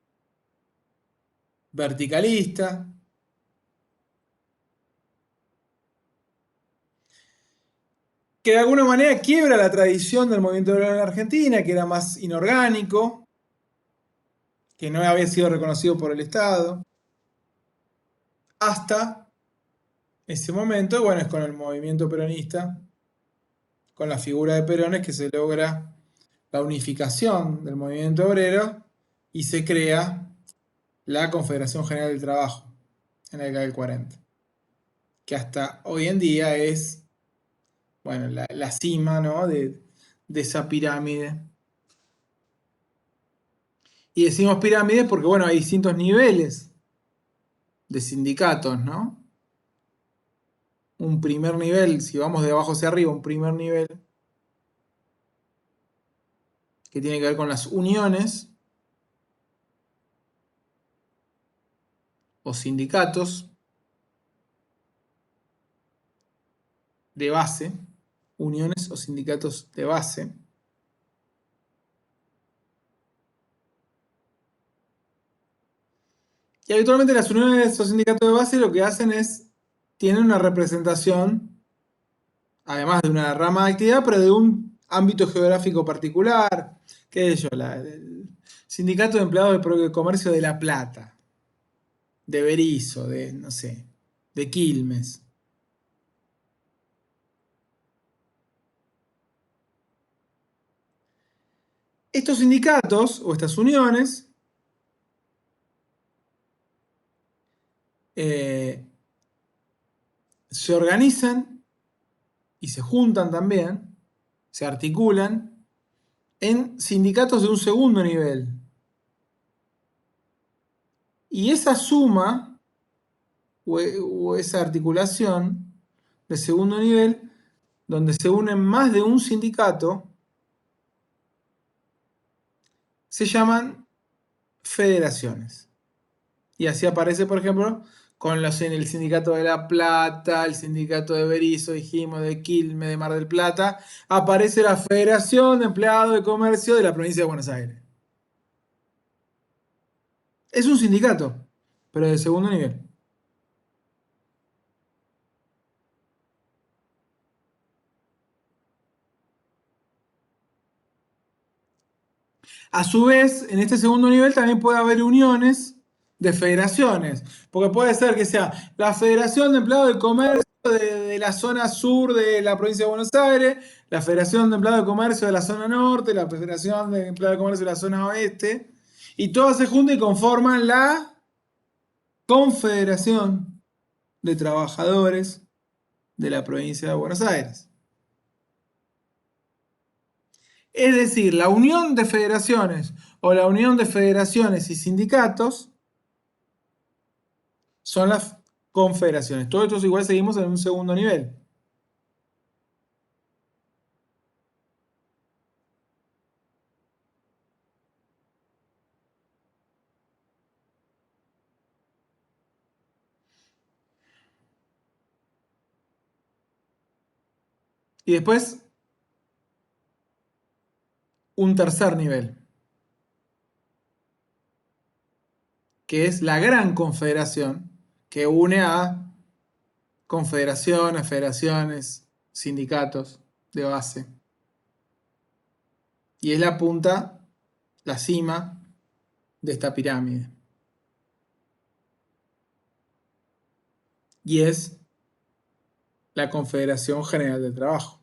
A: verticalista, que de alguna manera quiebra la tradición del movimiento obrero en la Argentina, que era más inorgánico, que no había sido reconocido por el Estado, hasta ese momento, bueno, es con el movimiento peronista, con la figura de Perón, es que se logra la unificación del movimiento obrero y se crea la Confederación General del Trabajo en la década del 40, que hasta hoy en día es, bueno, la cima, ¿no?, de esa pirámide. Y decimos pirámides porque, bueno, hay distintos niveles de sindicatos, ¿no? Un primer nivel, si vamos de abajo hacia arriba, un primer nivel que tiene que ver con las uniones o sindicatos de base, uniones o sindicatos de base. Y habitualmente las uniones o sindicatos de base lo que hacen es, tienen una representación, además de una rama de actividad, pero de un ámbito geográfico particular, qué sé yo, el Sindicato de Empleados del Comercio de La Plata. de Berisso, de, no sé, de Quilmes. Estos sindicatos o estas uniones se organizan y se juntan también, se articulan en sindicatos de un segundo nivel. Y esa suma o esa articulación de segundo nivel, donde se unen más de un sindicato, se llaman federaciones. Y así aparece, por ejemplo, con los en el sindicato de La Plata, el sindicato de Berisso, dijimos, de Quilmes, de Mar del Plata, aparece la Federación de Empleados de Comercio de la provincia de Buenos Aires. Es un sindicato, pero de segundo nivel. A su vez, en este segundo nivel también puede haber uniones de federaciones, porque puede ser que sea la Federación de Empleados de Comercio de la zona sur de la provincia de Buenos Aires, la Federación de Empleados de Comercio de la zona norte, la Federación de Empleados de Comercio de la zona oeste, y todas se juntan y conforman la Confederación de Trabajadores de la provincia de Buenos Aires. Es decir, la unión de federaciones o la unión de federaciones y sindicatos son las confederaciones. Todos estos igual seguimos en un segundo nivel. Y después, un tercer nivel, que es la gran confederación, que une a confederaciones, federaciones, sindicatos de base. Y es la punta, la cima de esta pirámide. Y es la Confederación General del Trabajo.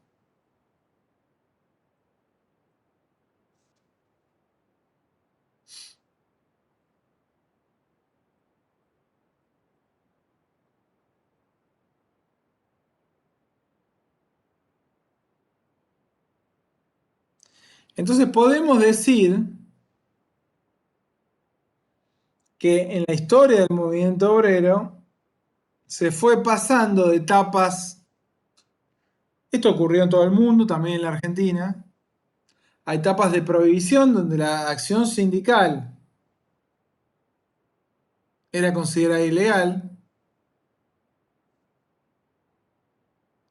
A: Entonces podemos decir que en la historia del movimiento obrero se fue pasando de etapas, esto ocurrió en todo el mundo, también en la Argentina, a etapas de prohibición donde la acción sindical era considerada ilegal.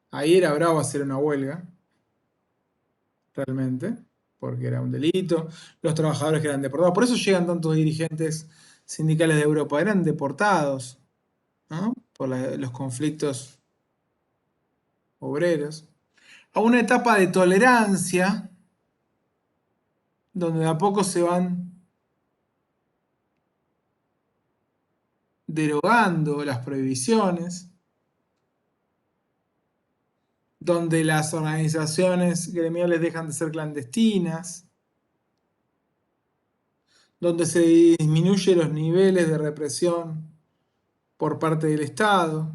A: Ahí era bravo hacer una huelga, realmente, porque era un delito. Los trabajadores que eran deportados, por eso llegan tantos dirigentes sindicales de Europa, eran deportados, ¿no? Por los conflictos obreros. A una etapa de tolerancia, donde de a poco se van derogando las prohibiciones, donde las organizaciones gremiales dejan de ser clandestinas, donde se disminuyen los niveles de represión por parte del Estado.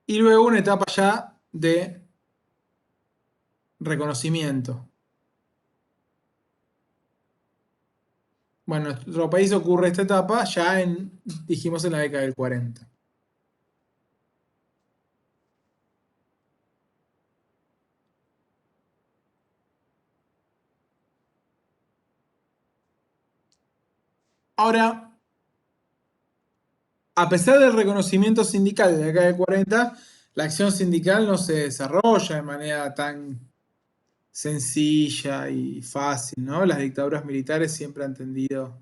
A: Y luego una etapa ya de reconocimiento. Bueno, en nuestro país ocurre esta etapa ya dijimos, en la década del 40. Ahora, a pesar del reconocimiento sindical de la década del 40, la acción sindical no se desarrolla de manera tan sencilla y fácil, ¿no? Las dictaduras militares siempre han tendido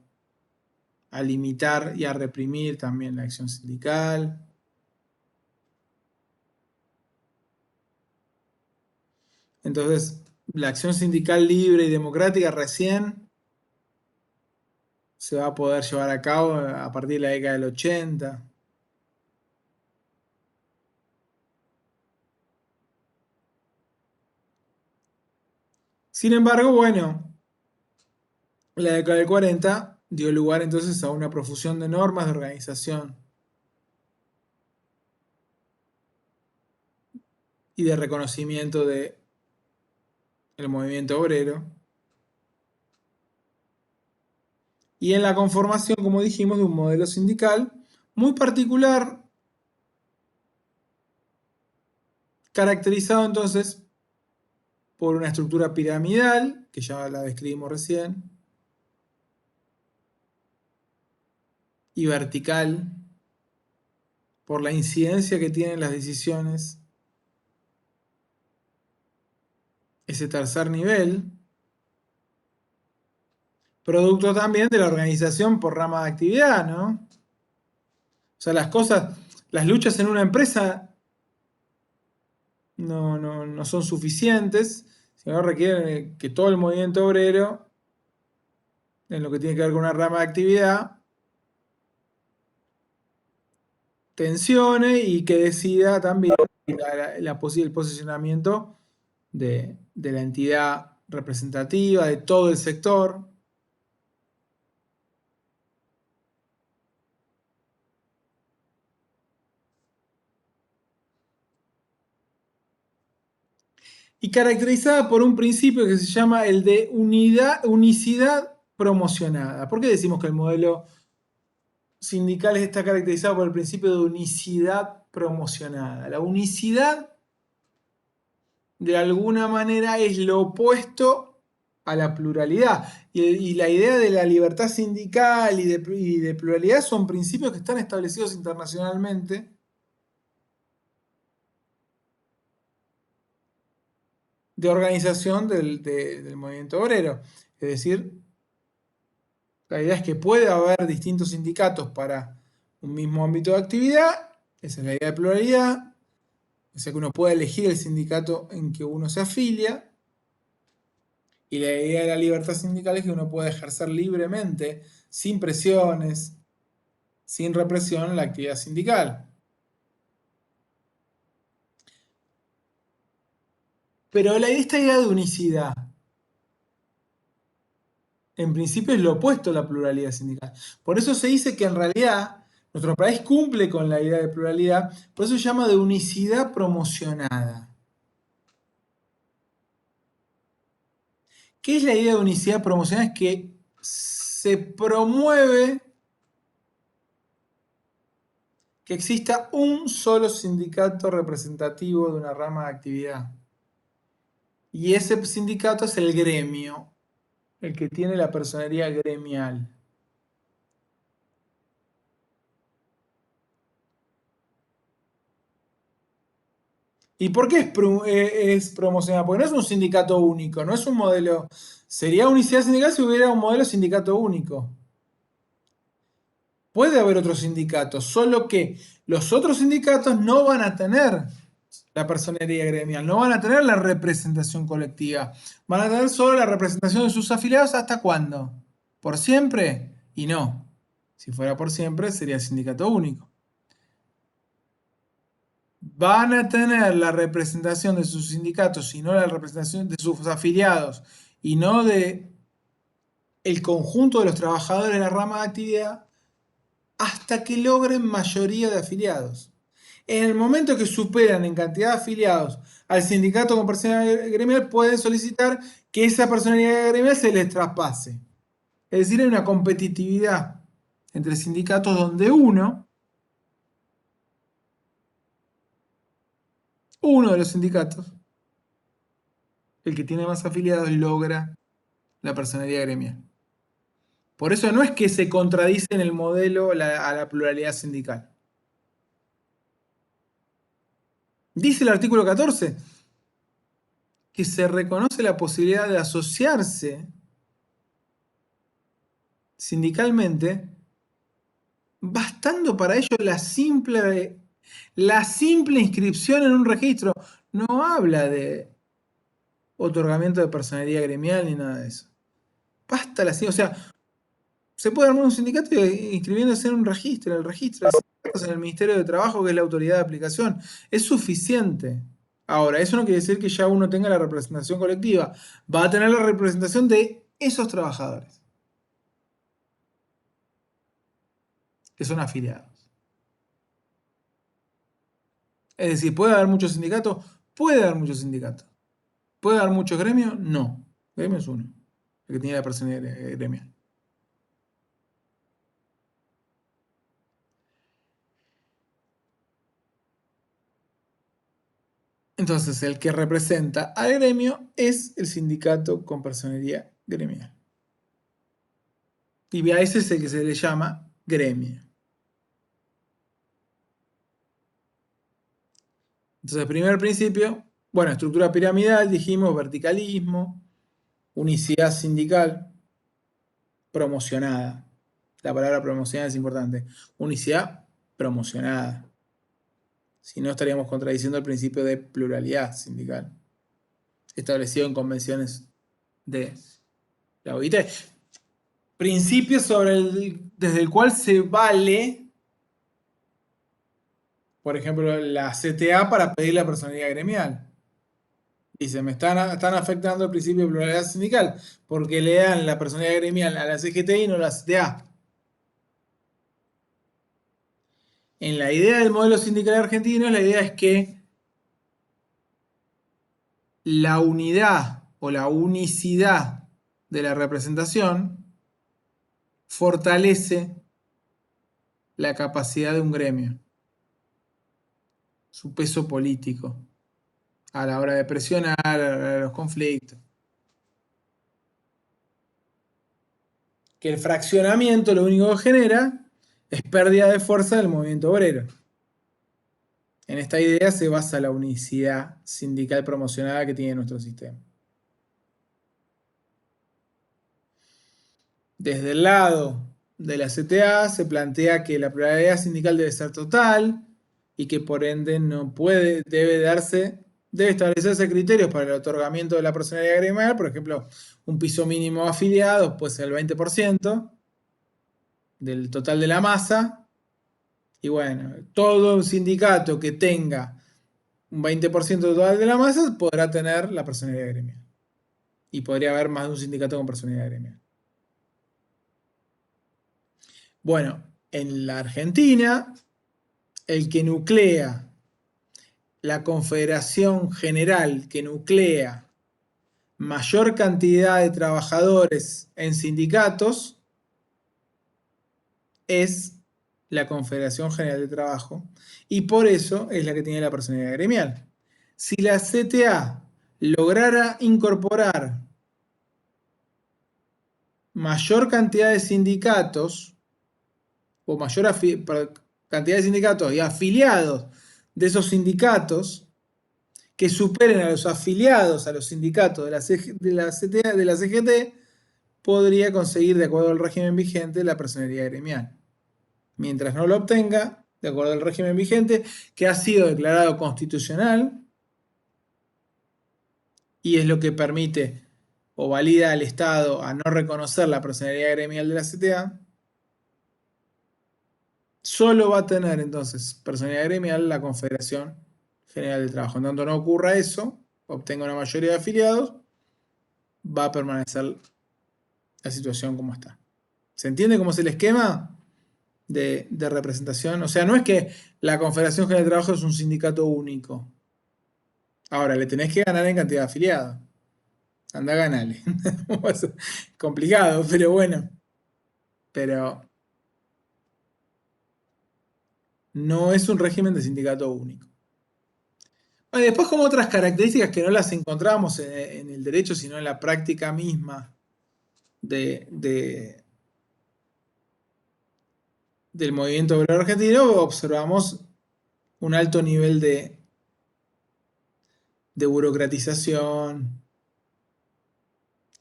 A: a limitar y a reprimir también la acción sindical. Entonces, la acción sindical libre y democrática recién se va a poder llevar a cabo a partir de la década del 80. Sin embargo, bueno, la década del 40 dio lugar entonces a una profusión de normas de organización y de reconocimiento del movimiento obrero, y en la conformación, como dijimos, de un modelo sindical muy particular, caracterizado entonces por una estructura piramidal, que ya la describimos recién, y vertical, por la incidencia que tienen las decisiones. Ese tercer nivel, producto también de la organización por rama de actividad, ¿no? O sea, las luchas en una empresa no son suficientes, sino requieren que todo el movimiento obrero, en lo que tiene que ver con una rama de actividad, tensione y que decida también el posicionamiento de la entidad representativa, de todo el sector. Y caracterizada por un principio que se llama el de unicidad promocionada. ¿Por qué decimos que el modelo sindical está caracterizado por el principio de unicidad promocionada? La unicidad, de alguna manera, es lo opuesto a la pluralidad. Y la idea de la libertad sindical y de pluralidad son principios que están establecidos internacionalmente de organización del movimiento obrero. Es decir, la idea es que puede haber distintos sindicatos para un mismo ámbito de actividad. Esa es la idea de pluralidad. O sea que uno puede elegir el sindicato en que uno se afilia. Y la idea de la libertad sindical es que uno puede ejercer libremente, sin presiones, sin represión, la actividad sindical. Pero esta idea de unicidad, en principio, es lo opuesto a la pluralidad sindical. Por eso se dice que en realidad nuestro país cumple con la idea de pluralidad, por eso se llama de unicidad promocionada. ¿Qué es la idea de unicidad promocionada? Es que se promueve que exista un solo sindicato representativo de una rama de actividad. Y ese sindicato es el gremio, el que tiene la personería gremial. ¿Y por qué es promocionado? Porque no es un sindicato único, no es un modelo. Sería unicidad sindical si hubiera un modelo sindicato único. Puede haber otros sindicatos, solo que los otros sindicatos no van a tener la personería gremial, no van a tener la representación colectiva. Van a tener solo la representación de sus afiliados. ¿Hasta cuándo? ¿Por siempre? Y no. Si fuera por siempre, sería sindicato único. Van a tener la representación de sus sindicatos y no la representación de sus afiliados y no de el conjunto de los trabajadores de la rama de actividad hasta que logren mayoría de afiliados. En el momento que superan en cantidad de afiliados al sindicato con personalidad gremial, pueden solicitar que esa personalidad gremial se les traspase. Es decir, hay una competitividad entre sindicatos donde uno de los sindicatos, el que tiene más afiliados, logra la personalidad gremial. Por eso no es que se contradice en el modelo a la pluralidad sindical. Dice el artículo 14 que se reconoce la posibilidad de asociarse sindicalmente, bastando para ello la simple inscripción en un registro. No habla de otorgamiento de personería gremial ni nada de eso. Basta la o sea, se puede armar un sindicato inscribiéndose en un registro, el registro de sindicatos en el Ministerio de Trabajo, que es la autoridad de aplicación. Es suficiente. Ahora, eso no quiere decir que ya uno tenga la representación colectiva. Va a tener la representación de esos trabajadores, que son afiliados. Es decir, ¿puede haber muchos sindicatos? Puede haber muchos sindicatos. ¿Puede haber muchos gremios? No. El gremio es uno, el que tiene la personería gremial. Entonces, el que representa al gremio es el sindicato con personería gremial. Y a ese es el que se le llama gremio. Entonces, primer principio, bueno, estructura piramidal, dijimos, verticalismo, unicidad sindical, promocionada. La palabra promocionada es importante. Unicidad promocionada. Si no, estaríamos contradiciendo el principio de pluralidad sindical, establecido en convenciones de la OIT. Principio desde el cual se vale, por ejemplo, la CTA para pedir la personalidad gremial. Dice, están afectando el principio de pluralidad sindical porque le dan la personalidad gremial a la CGT y no a la CTA. En la idea del modelo sindical argentino, la idea es que la unidad o la unicidad de la representación fortalece la capacidad de un gremio, su peso político, a la hora de presionar, a la hora de los conflictos. Que el fraccionamiento lo único que genera es pérdida de fuerza del movimiento obrero. En esta idea se basa la unicidad sindical promocionada que tiene nuestro sistema. Desde el lado de la CTA se plantea que la pluralidad sindical debe ser total y que por ende debe establecerse criterios para el otorgamiento de la personalidad gremial, por ejemplo, un piso mínimo de afiliados puede ser el 20% del total de la masa, y bueno, todo sindicato que tenga un 20% total de la masa podrá tener la personalidad gremial. Y podría haber más de un sindicato con personalidad gremial. Bueno, en la Argentina, el que nuclea, la Confederación General que nuclea mayor cantidad de trabajadores en sindicatos es la Confederación General de Trabajo, y por eso es la que tiene la personalidad gremial. Si la CTA lograra incorporar mayor cantidad de sindicatos o mayor cantidad de sindicatos y afiliados de esos sindicatos que superen a los afiliados a los sindicatos de la CTA, de la CGT, podría conseguir, de acuerdo al régimen vigente, la personalidad gremial. Mientras no lo obtenga, de acuerdo al régimen vigente, que ha sido declarado constitucional y es lo que permite o valida al Estado a no reconocer la personalidad gremial de la CTA, solo va a tener entonces personalidad gremial la Confederación General del Trabajo. En tanto no ocurra eso, obtenga una mayoría de afiliados, va a permanecer la situación como está. ¿Se entiende cómo es el esquema de representación? O sea, no es que la Confederación General del Trabajo es un sindicato único. Ahora, le tenés que ganar en cantidad de afiliados. Anda a ganarle. Complicado, pero bueno. Pero no es un régimen de sindicato único. Bueno, después como otras características que no las encontramos en el derecho, sino en la práctica misma del movimiento obrero argentino, observamos un alto nivel de burocratización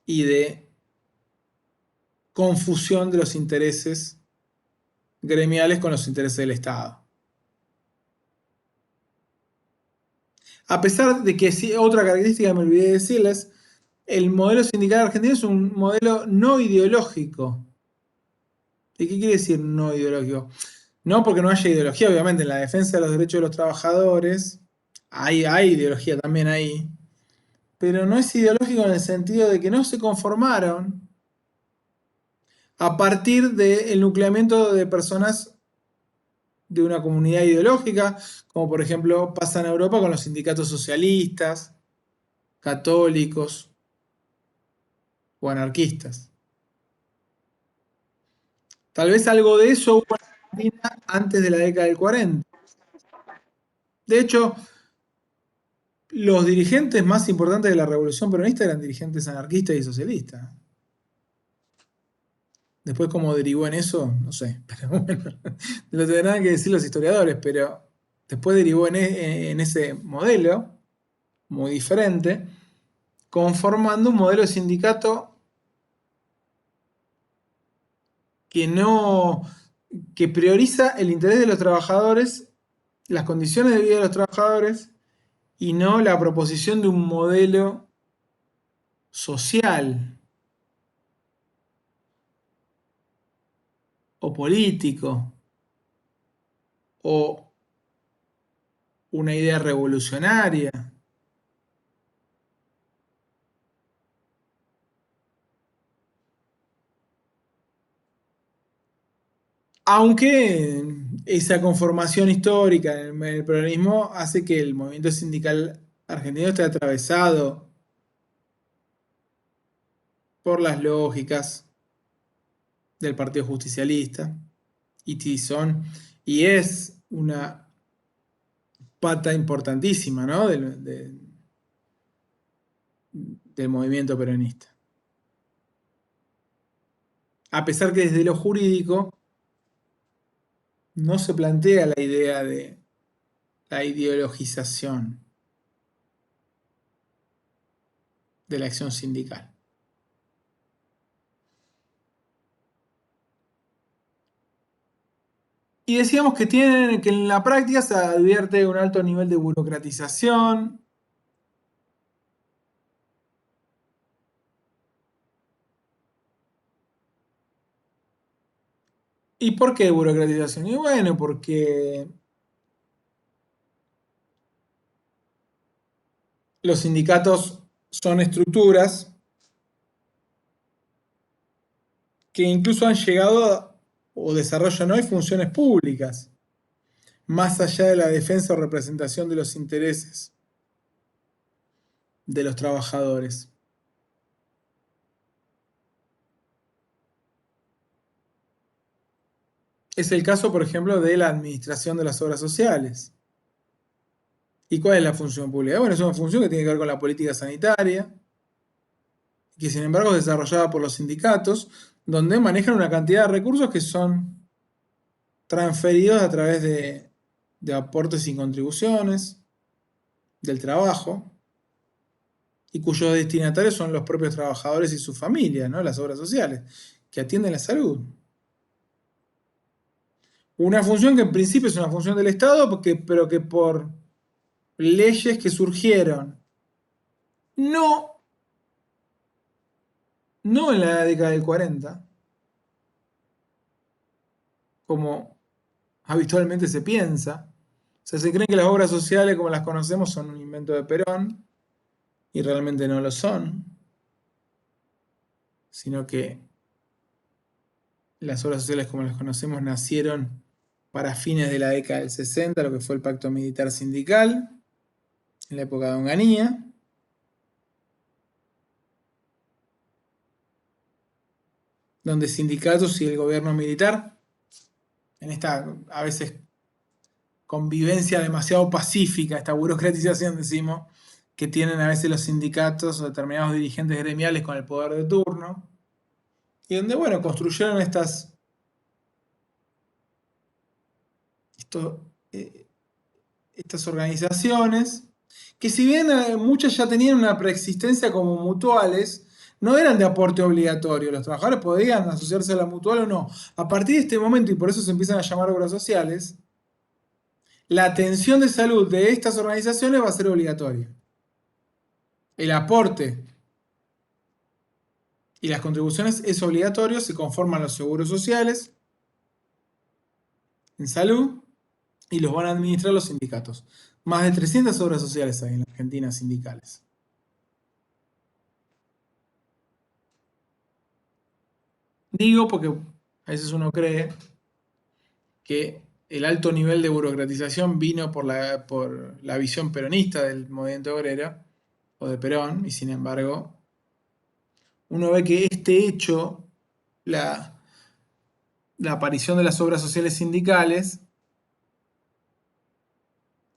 A: y de confusión de los intereses gremiales con los intereses del Estado. A pesar de que sí, otra característica que me olvidé de decirles, el modelo sindical argentino es un modelo no ideológico. ¿Y qué quiere decir no ideológico? No porque no haya ideología, obviamente, en la defensa de los derechos de los trabajadores hay ideología también ahí, pero no es ideológico en el sentido de que no se conformaron a partir del nucleamiento de personas de una comunidad ideológica, como por ejemplo pasa en Europa con los sindicatos socialistas, católicos o anarquistas. Tal vez algo de eso hubo en Argentina antes de la década del 40. De hecho, los dirigentes más importantes de la revolución peronista eran dirigentes anarquistas y socialistas. Después, cómo derivó en eso, no sé. Pero bueno, lo tendrán que decir los historiadores, pero después derivó en ese modelo, muy diferente, conformando un modelo de sindicato que no, que prioriza el interés de los trabajadores, las condiciones de vida de los trabajadores, y no la proposición de un modelo social o político o una idea revolucionaria. Aunque esa conformación histórica en el peronismo hace que el movimiento sindical argentino esté atravesado por las lógicas del Partido Justicialista y y es una pata importantísima, ¿no? Del movimiento peronista. A pesar que desde lo jurídico no se plantea la idea de la ideologización de la acción sindical. Y decíamos que en la práctica se advierte un alto nivel de burocratización. ¿Y por qué burocratización? Y bueno, porque los sindicatos son estructuras que incluso han llegado o desarrollan hoy funciones públicas, más allá de la defensa o representación de los intereses de los trabajadores. Es el caso, por ejemplo, de la administración de las obras sociales. ¿Y cuál es la función pública? Bueno, es una función que tiene que ver con la política sanitaria, que sin embargo es desarrollada por los sindicatos, donde manejan una cantidad de recursos que son transferidos a través de aportes y contribuciones, del trabajo, y cuyos destinatarios son los propios trabajadores y sus familias, ¿no? Las obras sociales, que atienden la salud. Una función que en principio es una función del Estado, pero que por leyes que surgieron no, no en la década del 40, como habitualmente se piensa. O sea, se cree que las obras sociales como las conocemos son un invento de Perón y realmente no lo son, sino que las obras sociales como las conocemos nacieron para fines de la década del 60, lo que fue el pacto militar sindical, en la época de Onganía, donde sindicatos y el gobierno militar, en esta a veces convivencia demasiado pacífica, esta burocratización, decimos, que tienen a veces los sindicatos o determinados dirigentes gremiales con el poder de turno, y donde, bueno, construyeron estas organizaciones, que si bien muchas ya tenían una preexistencia como mutuales, no eran de aporte obligatorio. Los trabajadores podían asociarse a la mutual o no. A partir de este momento, y por eso se empiezan a llamar obras sociales, La atención de salud de estas organizaciones va a ser obligatoria. El aporte y las contribuciones es obligatorio, se conforman los seguros sociales en salud y los van a administrar los sindicatos. Más de 300 obras sociales hay en la Argentina sindicales. Digo porque a veces uno cree que el alto nivel de burocratización vino por la visión peronista del movimiento obrero o de Perón, y sin embargo, uno ve que este hecho, la aparición de las obras sociales sindicales,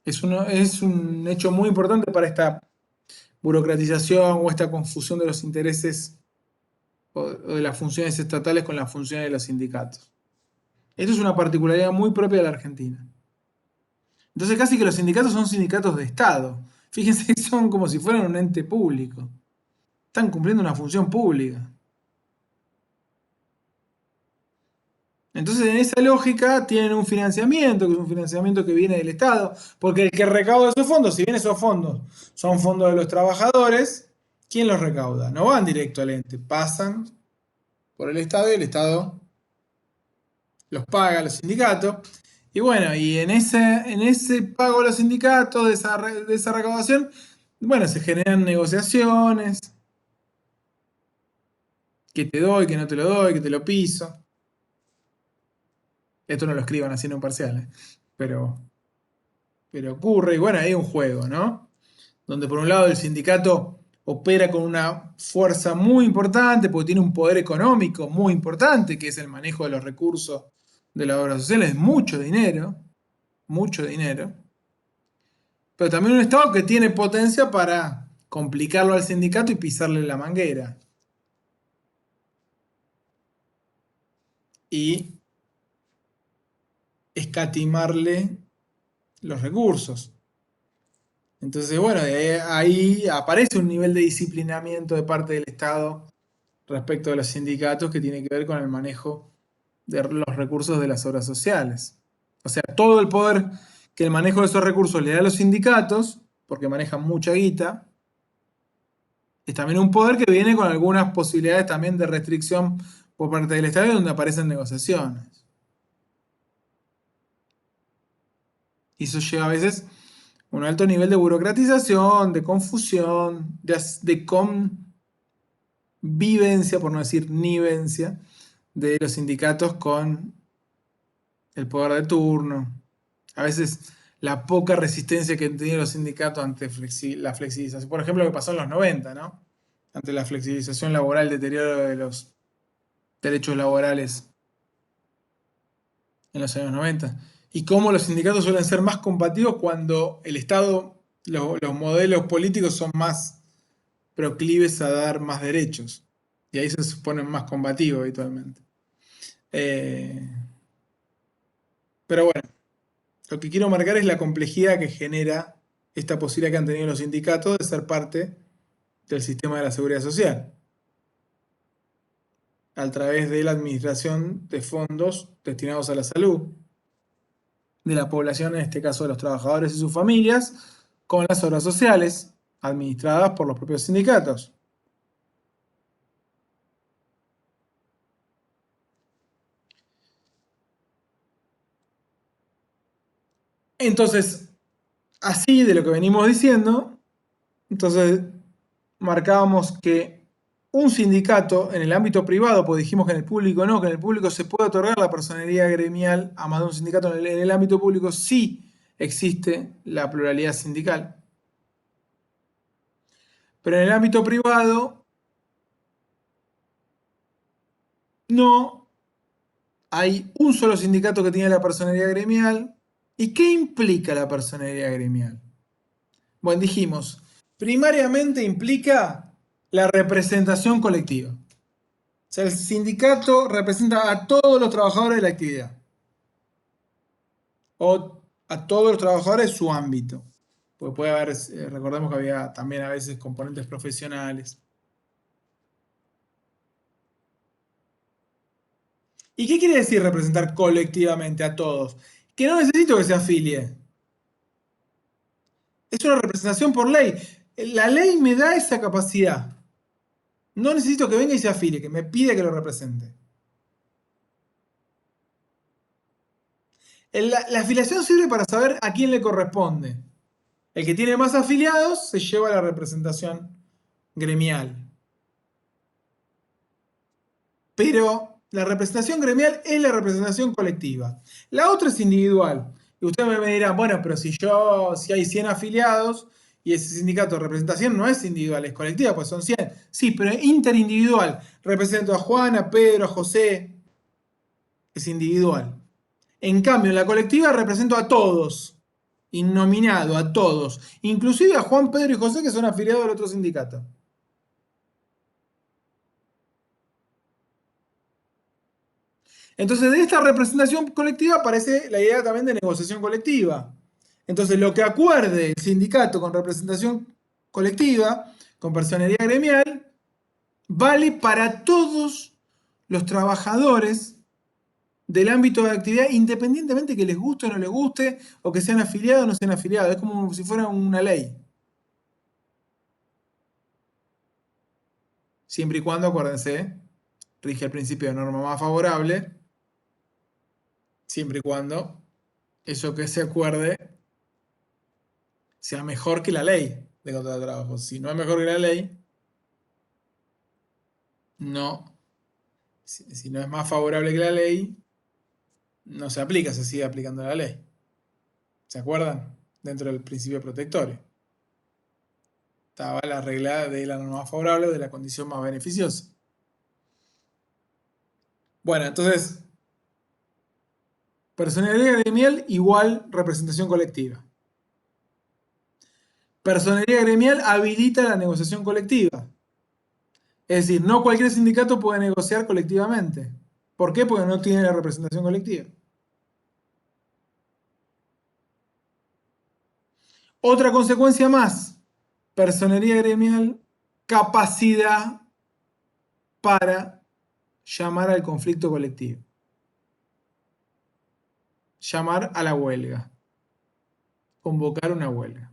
A: es un hecho muy importante para esta burocratización o esta confusión de los intereses o de las funciones estatales con las funciones de los sindicatos. Esto es una particularidad muy propia de la Argentina. Entonces casi que los sindicatos son sindicatos de Estado. Fíjense que son como si fueran un ente público. Están cumpliendo una función pública. Entonces en esa lógica tienen un financiamiento, que es un financiamiento que viene del Estado, porque el que recauda esos fondos, si bien esos fondos son fondos de los trabajadores, ¿quién los recauda? No van directo al ente, pasan por el Estado y el Estado los paga a los sindicatos. Y bueno, y en ese pago a los sindicatos, de esa recaudación, bueno, se generan negociaciones, que te doy, que no te lo doy, que te lo piso. Esto no lo escriban así en un parcial, pero ocurre, y bueno, hay un juego, ¿no? Donde por un lado el sindicato opera con una fuerza muy importante, porque tiene un poder económico muy importante, que es el manejo de los recursos de la obra social, es mucho dinero, pero también un Estado que tiene potencia para complicarlo al sindicato y pisarle la manguera. Y escatimarle los recursos. Entonces, bueno, ahí aparece un nivel de disciplinamiento de parte del Estado respecto de los sindicatos que tiene que ver con el manejo de los recursos de las obras sociales. O sea, todo el poder que el manejo de esos recursos le da a los sindicatos, porque manejan mucha guita, es también un poder que viene con algunas posibilidades también de restricción por parte del Estado, donde aparecen negociaciones. Y eso lleva a veces un alto nivel de burocratización, de confusión, de convivencia, por no decir nivencia, de los sindicatos con el poder de turno. A veces la poca resistencia que han tenido los sindicatos ante la flexibilización. Por ejemplo, lo que pasó en los 90, ¿no? Ante la flexibilización laboral, el deterioro de los derechos laborales en los años 90. Y cómo los sindicatos suelen ser más combativos cuando el Estado, los modelos políticos son más proclives a dar más derechos. Y ahí se ponen más combativos habitualmente. Pero bueno, lo que quiero marcar es la complejidad que genera esta posibilidad que han tenido los sindicatos de ser parte del sistema de la seguridad social, a través de la administración de fondos destinados a la salud de la población, en este caso de los trabajadores y sus familias, con las obras sociales administradas por los propios sindicatos. Entonces, así de lo que venimos diciendo, entonces marcábamos que un sindicato en el ámbito privado, pues dijimos que en el público no, que en el público se puede otorgar la personería gremial a más de un sindicato, en el ámbito público sí existe la pluralidad sindical. Pero en el ámbito privado no hay un solo sindicato que tiene la personería gremial. ¿Y qué implica la personería gremial? Bueno, dijimos, primariamente implica la representación colectiva. O sea, el sindicato representa a todos los trabajadores de la actividad. O a todos los trabajadores de su ámbito. Porque puede haber, recordemos que había también a veces componentes profesionales. ¿Y qué quiere decir representar colectivamente a todos? Que no necesito que se afilie. Es una representación por ley. La ley me da esa capacidad. No necesito que venga y se afile, que me pide que lo represente. La afiliación sirve para saber a quién le corresponde. El que tiene más afiliados se lleva la representación gremial. Pero la representación gremial es la representación colectiva. La otra es individual. Y ustedes me dirán, bueno, pero si hay 100 afiliados y ese sindicato de representación no es individual, es colectiva, pues son 100. Sí, pero interindividual. Represento a Juan, a Pedro, a José. Es individual. En cambio, en la colectiva represento a todos. Innominado, a todos. Inclusive a Juan, Pedro y José que son afiliados al otro sindicato. Entonces, de esta representación colectiva aparece la idea también de negociación colectiva. Entonces, lo que acuerde el sindicato con representación colectiva, con personería gremial, vale para todos los trabajadores del ámbito de actividad, independientemente que les guste o no les guste, o que sean afiliados o no sean afiliados. Es como si fuera una ley. Siempre y cuando, acuérdense, rige el principio de norma más favorable, siempre y cuando eso que se acuerde sea mejor que la ley de contrato de trabajo. Si no es mejor que la ley, no. Si no es más favorable que la ley, no se aplica, se sigue aplicando la ley. ¿Se acuerdan? Dentro del principio protectorio. Estaba la regla de la norma más favorable o de la condición más beneficiosa. Bueno, entonces, personería gremial igual representación colectiva. Personería gremial habilita la negociación colectiva. Es decir, no cualquier sindicato puede negociar colectivamente. ¿Por qué? Porque no tiene la representación colectiva. Otra consecuencia más, personería gremial, capacidad para llamar al conflicto colectivo. Llamar a la huelga. Convocar una huelga.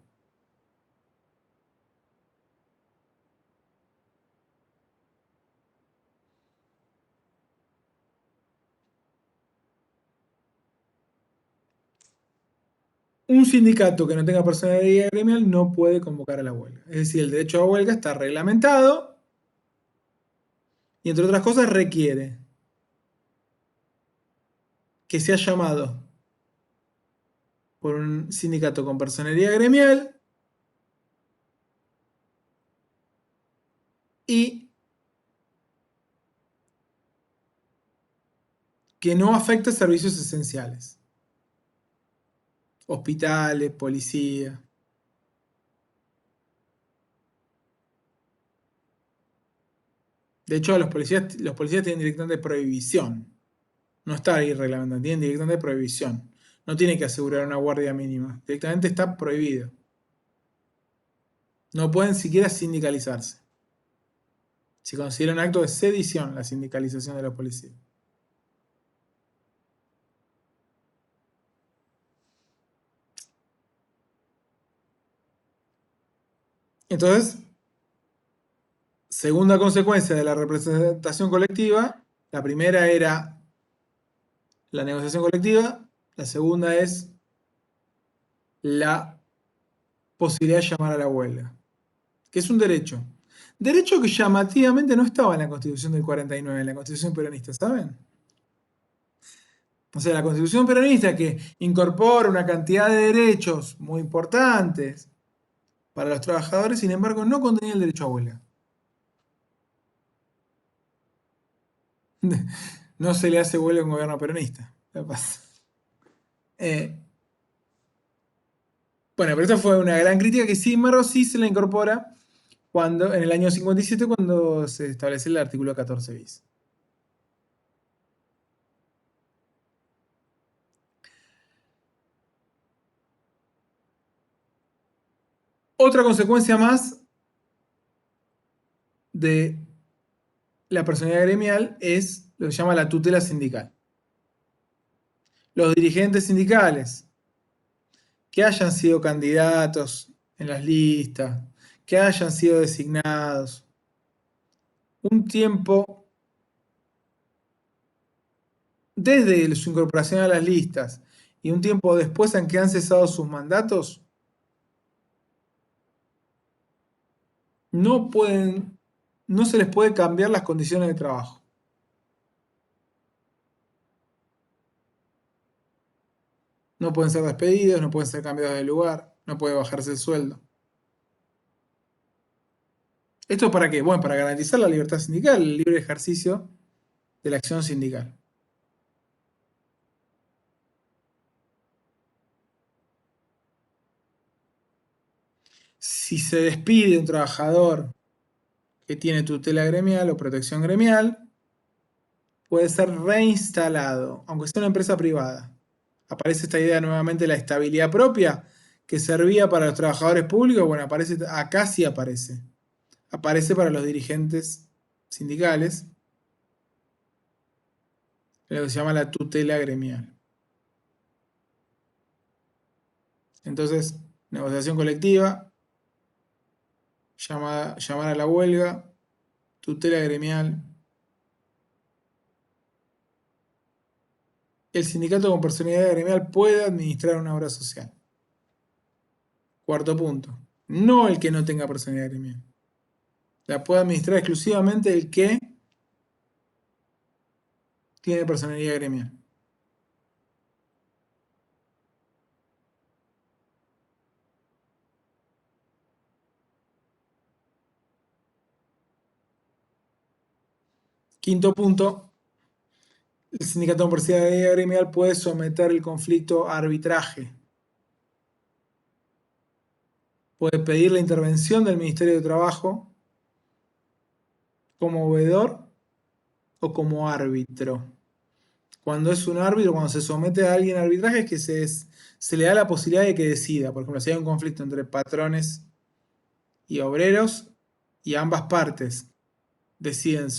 A: Un sindicato que no tenga personería gremial no puede convocar a la huelga. Es decir, el derecho a huelga está reglamentado y, entre otras cosas, requiere que sea llamado por un sindicato con personería gremial y que no afecte servicios esenciales. Hospitales, policía. De hecho, los policías tienen directamente prohibición. No está ahí reglamentado, tienen directamente prohibición. No tiene que asegurar una guardia mínima. Directamente está prohibido. No pueden siquiera sindicalizarse. Se considera un acto de sedición la sindicalización de los policías. Entonces, segunda consecuencia de la representación colectiva, la primera era la negociación colectiva, la segunda es la posibilidad de llamar a la huelga, que es un derecho. Derecho que llamativamente no estaba en la Constitución del 49, en la Constitución peronista, ¿saben? O sea, la Constitución peronista que incorpora una cantidad de derechos muy importantes para los trabajadores, sin embargo, no contenía el derecho a huelga. No se le hace huelga a un gobierno peronista. Bueno, pero esta fue una gran crítica que, sin embargo, sí se la incorpora en el año 57, cuando se establece el artículo 14 bis. Otra consecuencia más de la personalidad gremial es lo que se llama la tutela sindical. Los dirigentes sindicales que hayan sido candidatos en las listas, que hayan sido designados un tiempo desde su incorporación a las listas y un tiempo después en que han cesado sus mandatos, no se les puede cambiar las condiciones de trabajo. No pueden ser despedidos, no pueden ser cambiados de lugar, no puede bajarse el sueldo. ¿Esto para qué? Bueno, para garantizar la libertad sindical, el libre ejercicio de la acción sindical. Si se despide un trabajador que tiene tutela gremial o protección gremial, puede ser reinstalado, aunque sea una empresa privada. Aparece esta idea nuevamente de la estabilidad propia que servía para los trabajadores públicos. Bueno, acá sí aparece. Aparece para los dirigentes sindicales, lo que se llama la tutela gremial. Entonces, negociación colectiva, llamar a la huelga, tutela gremial. El sindicato con personalidad gremial puede administrar una obra social. Cuarto punto. No el que no tenga personalidad gremial. La puede administrar exclusivamente el que tiene personalidad gremial. Quinto punto. El sindicato con personalidad gremial puede someter el conflicto a arbitraje. Puede pedir la intervención del Ministerio de Trabajo como veedor o como árbitro. Cuando es un árbitro, cuando se somete a alguien a arbitraje, es que se le da la posibilidad de que decida. Por ejemplo, si hay un conflicto entre patrones y obreros y ambas partes deciden,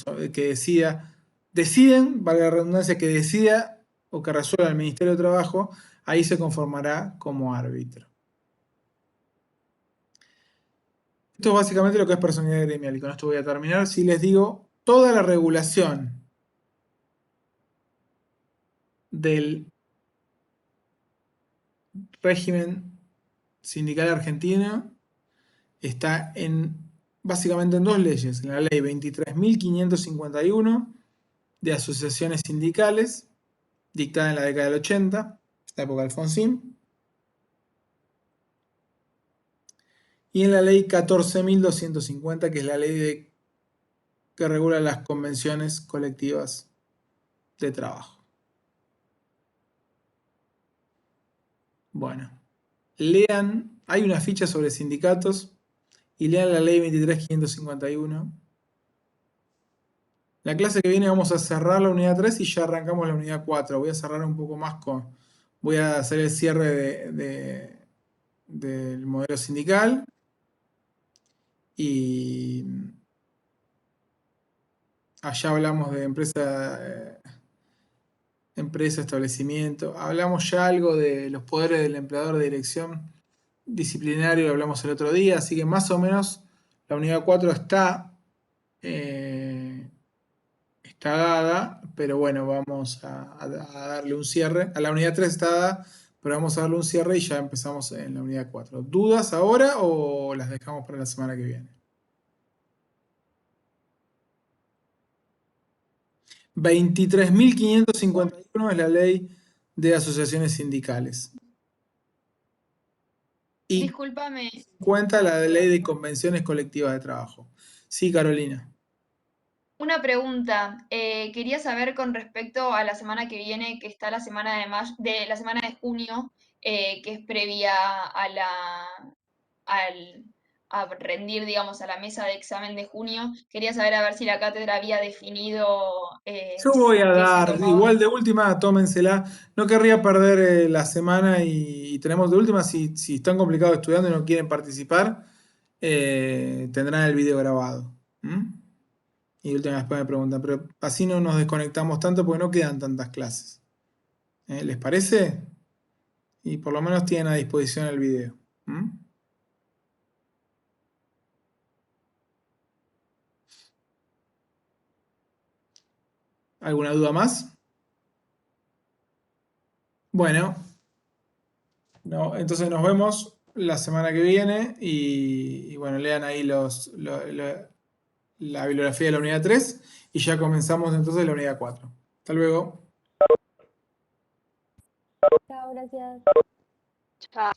A: valga la redundancia, que decida o que resuelva el Ministerio de Trabajo, ahí se conformará como árbitro. Esto es básicamente lo que es personalidad gremial y con esto voy a terminar. Si les digo, toda la regulación del régimen sindical argentino está básicamente en dos leyes. En la ley 23.551 de asociaciones sindicales, dictada en la década del 80, la época de Alfonsín, y en la ley 14.250, que es la ley que regula las convenciones colectivas de trabajo. Bueno, lean, hay una ficha sobre sindicatos y lean la ley 23.551. La clase que viene vamos a cerrar la unidad 3 y ya arrancamos la unidad 4. Voy a cerrar un poco más voy a hacer el cierre del modelo sindical y allá hablamos de empresa, establecimiento. Hablamos ya algo de los poderes del empleador de dirección disciplinario, hablamos el otro día, así que más o menos la unidad 4 está dada, pero bueno, vamos a darle un cierre. A la unidad 3 está dada, pero vamos a darle un cierre y ya empezamos en la unidad 4. ¿Dudas ahora o las dejamos para la semana que viene? 23.551 es la ley de asociaciones sindicales. Y
D: Discúlpame,
A: 50 la ley de convenciones colectivas de trabajo. Sí, Carolina.
D: una pregunta. Quería saber con respecto a la semana que viene, que está la semana la semana de junio, que es previa al, a rendir, digamos, a la mesa de examen de junio. Quería saber a ver si la cátedra había definido
A: Yo voy a
D: qué se
A: dar,
D: tomaba.
A: igual de última, tómensela. No querría perder la semana y tenemos de última, si están complicados estudiando y no quieren participar, tendrán el video grabado. Y de última después me preguntan, pero así no nos desconectamos tanto porque no quedan tantas clases. ¿Les parece? Y por lo menos tienen a disposición el video. ¿Alguna duda más? Bueno, no, entonces nos vemos la semana que viene y bueno, lean ahí la bibliografía de la unidad 3 y ya comenzamos entonces la unidad 4. Hasta luego.
C: Chao, gracias.
B: Chao.